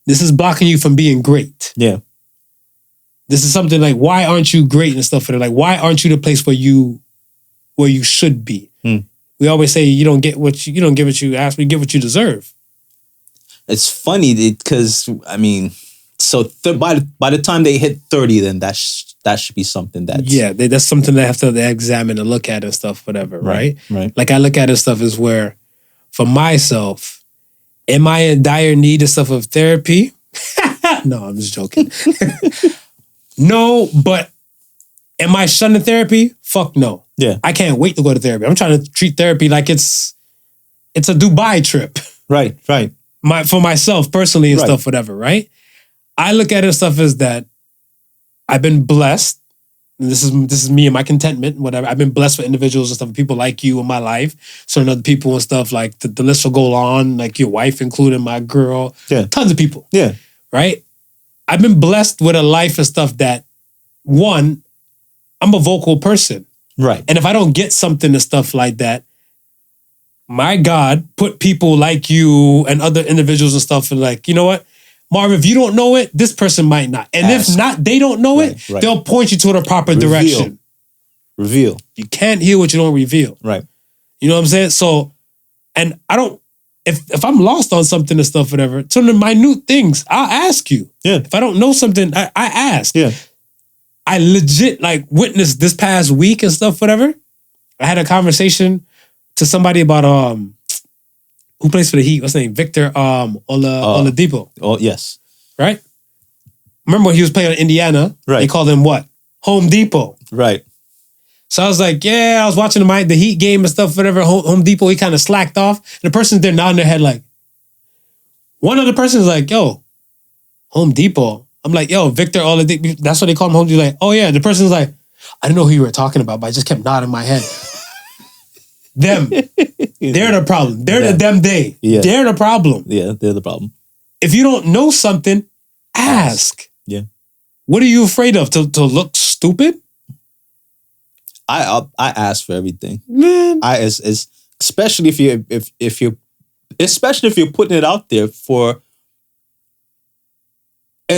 this is blocking you from being great. Yeah. This is something like, why aren't you great and stuff? Like, why aren't you the place where you should be? We always say you don't get what you ask, we get what you deserve. It's funny because, I mean, so by the time they hit 30, then that should be something that's... Yeah, that's something they have to examine and look at and stuff, whatever, right? Right. Like I look at it stuff is where, for myself, am I in dire need of stuff of therapy? No, I'm just joking. No, but am I shunning therapy? Fuck no. Yeah. I can't wait to go to therapy. I'm trying to treat therapy like it's a Dubai trip. Right. For myself personally and stuff, whatever, right? I look at it stuff as that I've been blessed. And this is me and my contentment, whatever. I've been blessed with individuals and stuff, people like you in my life, certain other people and stuff, like the list will go on, like your wife including, my girl, tons of people. Yeah. Right? I've been blessed with a life and stuff that, one, I'm a vocal person. Right. And if I don't get something and stuff like that, my God, put people like you and other individuals and stuff and like, you know what? Marvin, if you don't know it, this person might not. And if not, they don't know it, they'll point you to the proper direction. Reveal. You can't hear what you don't reveal. Right. You know what I'm saying? So, and I don't, if I'm lost on something and stuff, whatever, some of the minute things, I'll ask you. Yeah. If I don't know something, I ask. Yeah. I legit like witnessed this past week and stuff, whatever. I had a conversation to somebody about who plays for the Heat. What's his name? Victor Oladipo. Oh, yes. Right? Remember when he was playing in Indiana? Right. They called him what? Home Depot. Right. So I was like, yeah, I was watching the Heat game and stuff, whatever. Home Depot, he kind of slacked off. And the person's there nodding their head like, one other person is like, yo, Home Depot. I'm like, yo, Victor Oladipo. That's what they call him, Home Depot. Like, oh yeah. The person's like, I didn't know who you were talking about, but I just kept nodding my head. Them. They're the problem. They're the them they. Yeah. They're the problem. Yeah, they're the problem. If you don't know something, ask. Yeah. What are you afraid of? To look stupid? I ask for everything. Man. Especially if you're putting it out there for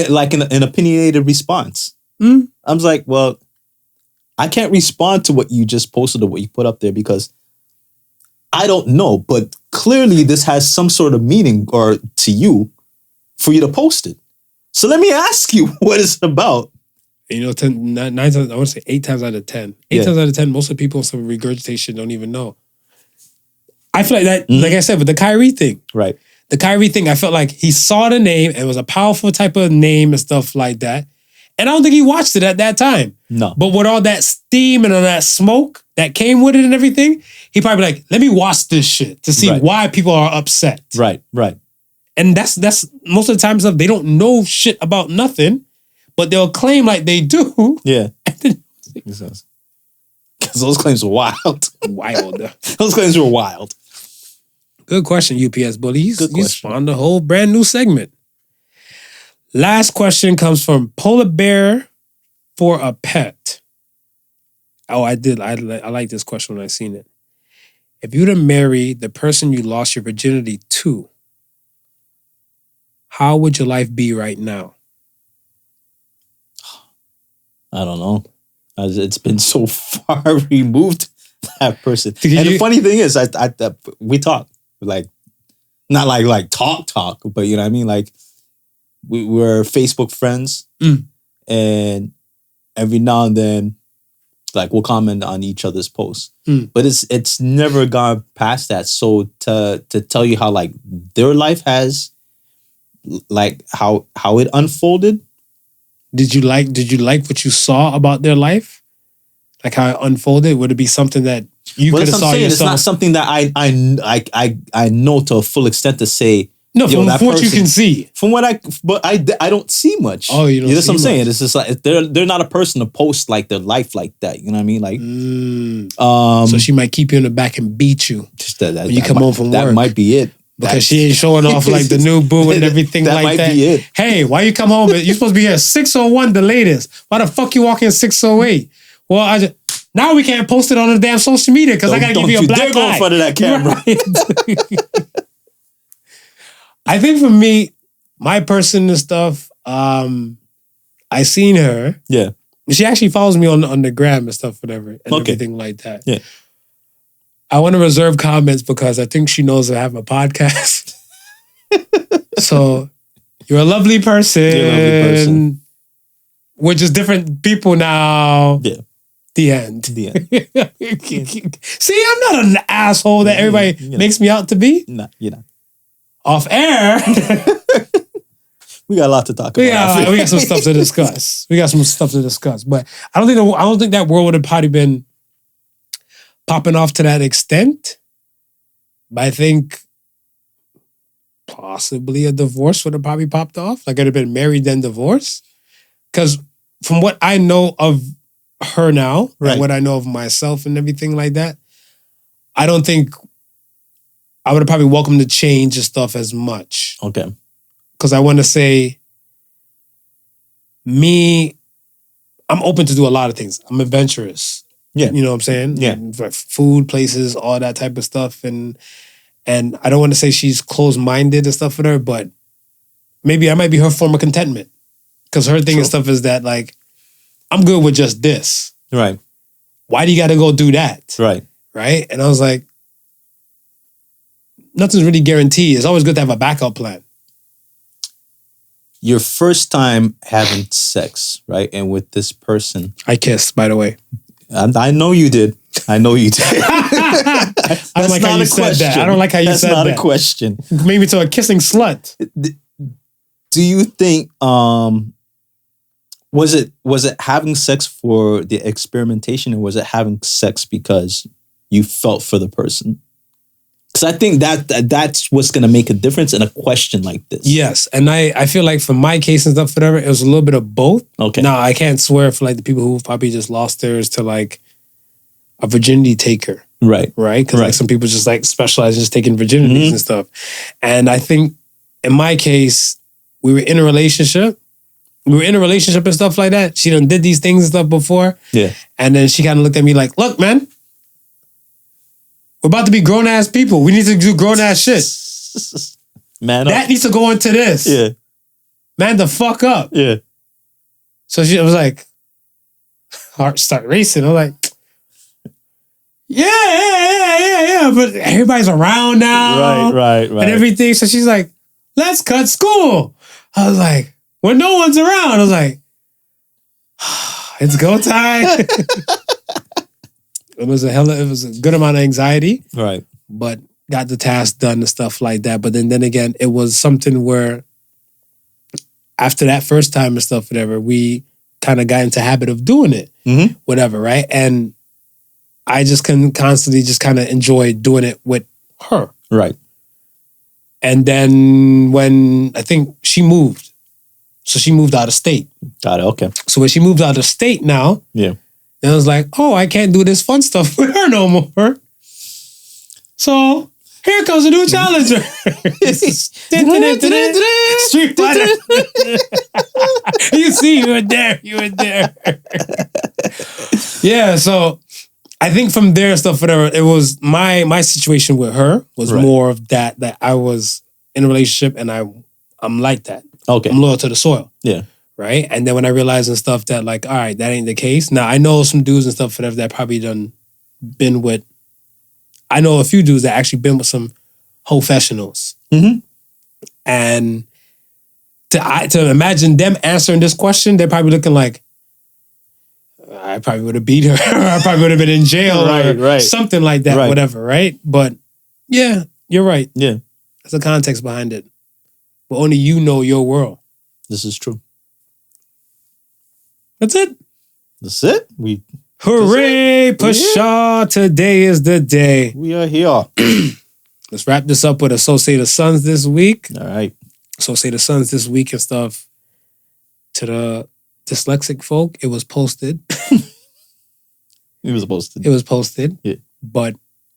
like an opinionated response. I'm like, well, I can't respond to what you just posted or what you put up there because I don't know, but clearly this has some sort of meaning or to you for you to post it. So let me ask you what it's about. You know, 9 times, I want to say 8 times out of 10. 8 times out of 10, most of the people with some regurgitation don't even know. I feel like that, like I said, with the Kyrie thing. Right. The Kyrie thing, I felt like he saw the name and it was a powerful type of name and stuff like that. And I don't think he watched it at that time. No. But with all that steam and all that smoke, that came with it and everything, he'd probably be like, let me watch this shit to see why people are upset. Right. And that's most of the time stuff, they don't know shit about nothing, but they'll claim like they do. Yeah. Because those claims were wild. Those claims were wild. Good question, UPS Bully. You spawned a whole brand new segment. Last question comes from Polar Bear for a Pet. Oh, I did. I like this question when I seen it. If you'd have married the person you lost your virginity to, how would your life be right now? I don't know. It's been so far removed, that person. And the funny thing is, we talk. Like, not like talk, but you know what I mean? Like, we're Facebook friends, and every now and then, like, we'll comment on each other's posts. But it's never gone past that. So to tell you how, like, their life has, like, how it unfolded. Did you like what you saw about their life? Like how it unfolded? Would it be something that you could have saw yourself? It's not something that I know to a full extent to say. No, from what you can see. From what I don't see much. Oh, you don't see that's what I'm saying. much. It's just like they're not a person to post like their life like that. You know what I mean? Like, so she might keep you in the back and beat you just that when you come home from work. That might be it. Because she ain't showing off like the new boo and everything that like that. That might be it. Hey, why you come home? You're supposed to be here 6:01 the latest. Why the fuck you walk in 6:08? Well, now we can't post it on the damn social media because I gotta give you a black eye. Don't go in front of that camera. Right. I think for me, my person and stuff, I seen her. Yeah. She actually follows me on the gram and stuff, whatever, and everything like that. Yeah. I want to reserve comments because I think she knows I have a podcast. So, you're a lovely person. You're a lovely person. We're just different people now. Yeah. The end. See, I'm not an asshole that everybody makes me out to be. No, you're not. Off air. We got a lot to talk about. Yeah, we got some stuff to discuss. But I don't think that world would have probably been popping off to that extent. But I think possibly a divorce would have probably popped off. Like I'd have been married then divorced. Because from what I know of her now, and what I know of myself and everything like that, I don't think I would have probably welcomed the change and stuff as much. Okay. Because I want to say, I'm open to do a lot of things. I'm adventurous. Yeah. You know what I'm saying? Yeah. Like food, places, all that type of stuff. And I don't want to say she's closed-minded and stuff with her, but maybe I might be her form of contentment. Because her thing and stuff is that, like, I'm good with just this. Right. Why do you got to go do that? Right. Right? And I was like, nothing's really guaranteed. It's always good to have a backup plan. Your first time having sex, right? And with this person. I kissed, by the way. I know you did. I know you did. I don't like how you said that. I don't like how you said that. That's not a question. Made me to a kissing slut. Do you think was it having sex for the experimentation, or was it having sex because you felt for the person? Because I think that's what's going to make a difference in a question like this. Yes, and I feel like for my case and stuff, whatever, it was a little bit of both. Okay. Now, I can't swear for like the people who probably just lost theirs to like a virginity taker. Right. Right? Because like some people just like specialize in just taking virginities and stuff. And I think in my case, we were in a relationship. And stuff like that. She done did these things and stuff before. Yeah. And then she kind of looked at me like, look, man, we're about to be grown-ass people. We need to do grown-ass shit. Man that up. needs to go into this. Yeah. Man the fuck up. Yeah. So she was like, heart start racing. I'm like, yeah. But everybody's around now. Right. And everything. So she's like, let's cut school. I was like, when no one's around, I was like, it's go time. It was a good amount of anxiety. Right. But got the task done and stuff like that. But then again, it was something where after that first time and stuff, whatever, we kind of got into habit of doing it. Whatever, right? And I just can constantly just kind of enjoy doing it with her. Right. And then when I think she moved, so she moved out of state. Got it. Okay. So when she moved out of state now, Yeah. then I was like, oh, I can't do this fun stuff with her no more. So here comes a new challenger. Street Fighter. You see, you were there. Yeah, so I think from there and stuff, whatever, it was my situation with her was more of that I was in a relationship and I'm like that. Okay. I'm loyal to the soil. Yeah. Right? And then when I realized and stuff that like, all right, that ain't the case. Now I know some dudes and stuff whatever that probably done been with. I know a few dudes that actually been with some professionals. Mm-hmm. And to imagine them answering this question, they're probably looking like, I probably would have beat her. I probably would have been in jail or something like that, whatever, right? But yeah, you're right. Yeah. There's a context behind it. But only you know your world. This is true. That's it. That's it. Hooray, Pshaw. Today is the day. We are here. Let's wrap this up with Associated Sons this week. All right. Associated Sons this week and stuff. To the dyslexic folk, it was posted. It was posted. It was posted. Yeah. But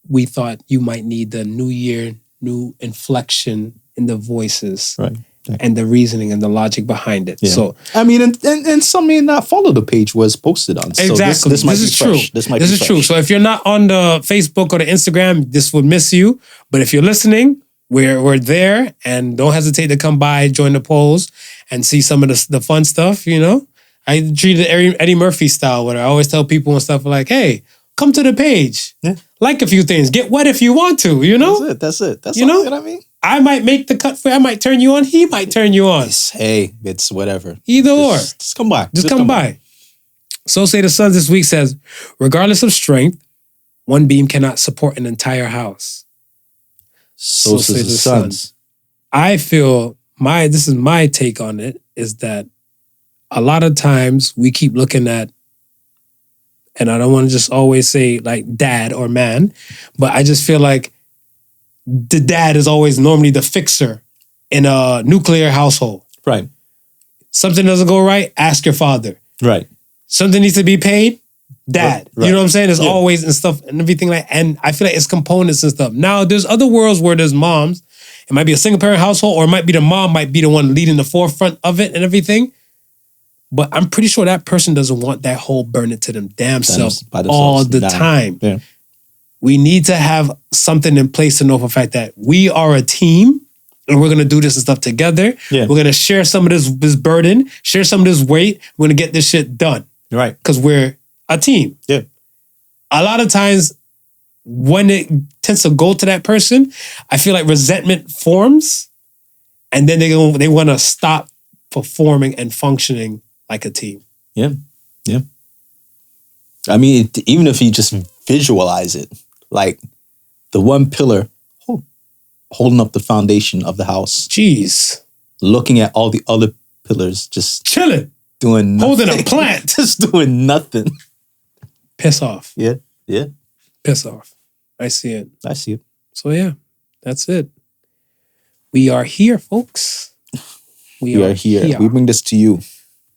we thought you might need the new year, new inflection in the voices. Right. And the reasoning and the logic behind it. Yeah. So I mean, and some may not follow the page was posted on. So exactly. This might be true. Fresh. This is true. So if you're not on the Facebook or the Instagram, this would miss you. But if you're listening, we're there, and don't hesitate to come by, join the polls, and see some of the fun stuff. You know, I treat it Eddie Murphy style, where I always tell people and stuff like, "Hey, come to the page, like a few things, get wet if you want to." You know, that's it. That's you all know what I mean. I might make the cut for you. I might turn you on. He might turn you on. It's whatever. Either or. Just come by. Just come by. Associated Sons this week says, regardless of strength, one beam cannot support an entire house. Associated Sons. I feel this is my take on it, is that a lot of times we keep looking at, and I don't want to just always say like dad or man, but I just feel like the dad is always normally the fixer in a nuclear household. Right. Something doesn't go right, ask your father. Right. Something needs to be paid, dad. Right. You know what I'm saying? There's always and stuff and everything like, and I feel like it's components and stuff. Now, there's other worlds where there's moms. It might be a single parent household, or it might be the mom might be the one leading the forefront of it and everything. But I'm pretty sure that person doesn't want that whole burden to them damn self all the time. Yeah. We need to have something in place to know for a fact that we are a team and we're going to do this and stuff together. Yeah. We're going to share some of this burden, share some of this weight. We're going to get this shit done. Right. Because we're a team. Yeah. A lot of times when it tends to go to that person, I feel like resentment forms, and then they want to stop performing and functioning like a team. Yeah. Yeah. I mean, even if you just visualize it, like the one pillar holding up the foundation of the house. Jeez. Looking at all the other pillars, just chilling. Doing nothing. Holding a plant. Just doing nothing. Piss off. Yeah. Yeah. Piss off. I see it. I see it. So yeah, that's it. We are here, folks. We are here. We bring this to you.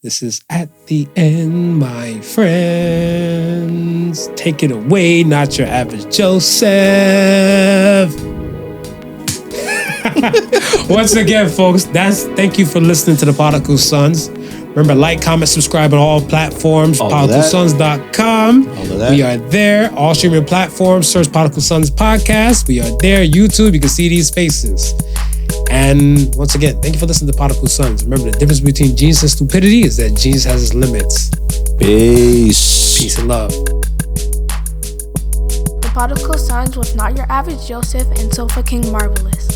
This is At the End, my friends. Take it away, not your average Joseph. Once again, folks, thank you for listening to the Podical Sons. Remember, like, comment, subscribe on all platforms, podicalsons.com. We are there. All streaming platforms, search Podical Sons Podcast. We are there. YouTube, you can see these faces. And once again, thank you for listening to Podical Sons. Remember, the difference between genius and stupidity is that genius has its limits. Peace. Peace and love. The Podical Sons was not your average Joseph and so fucking marvelous.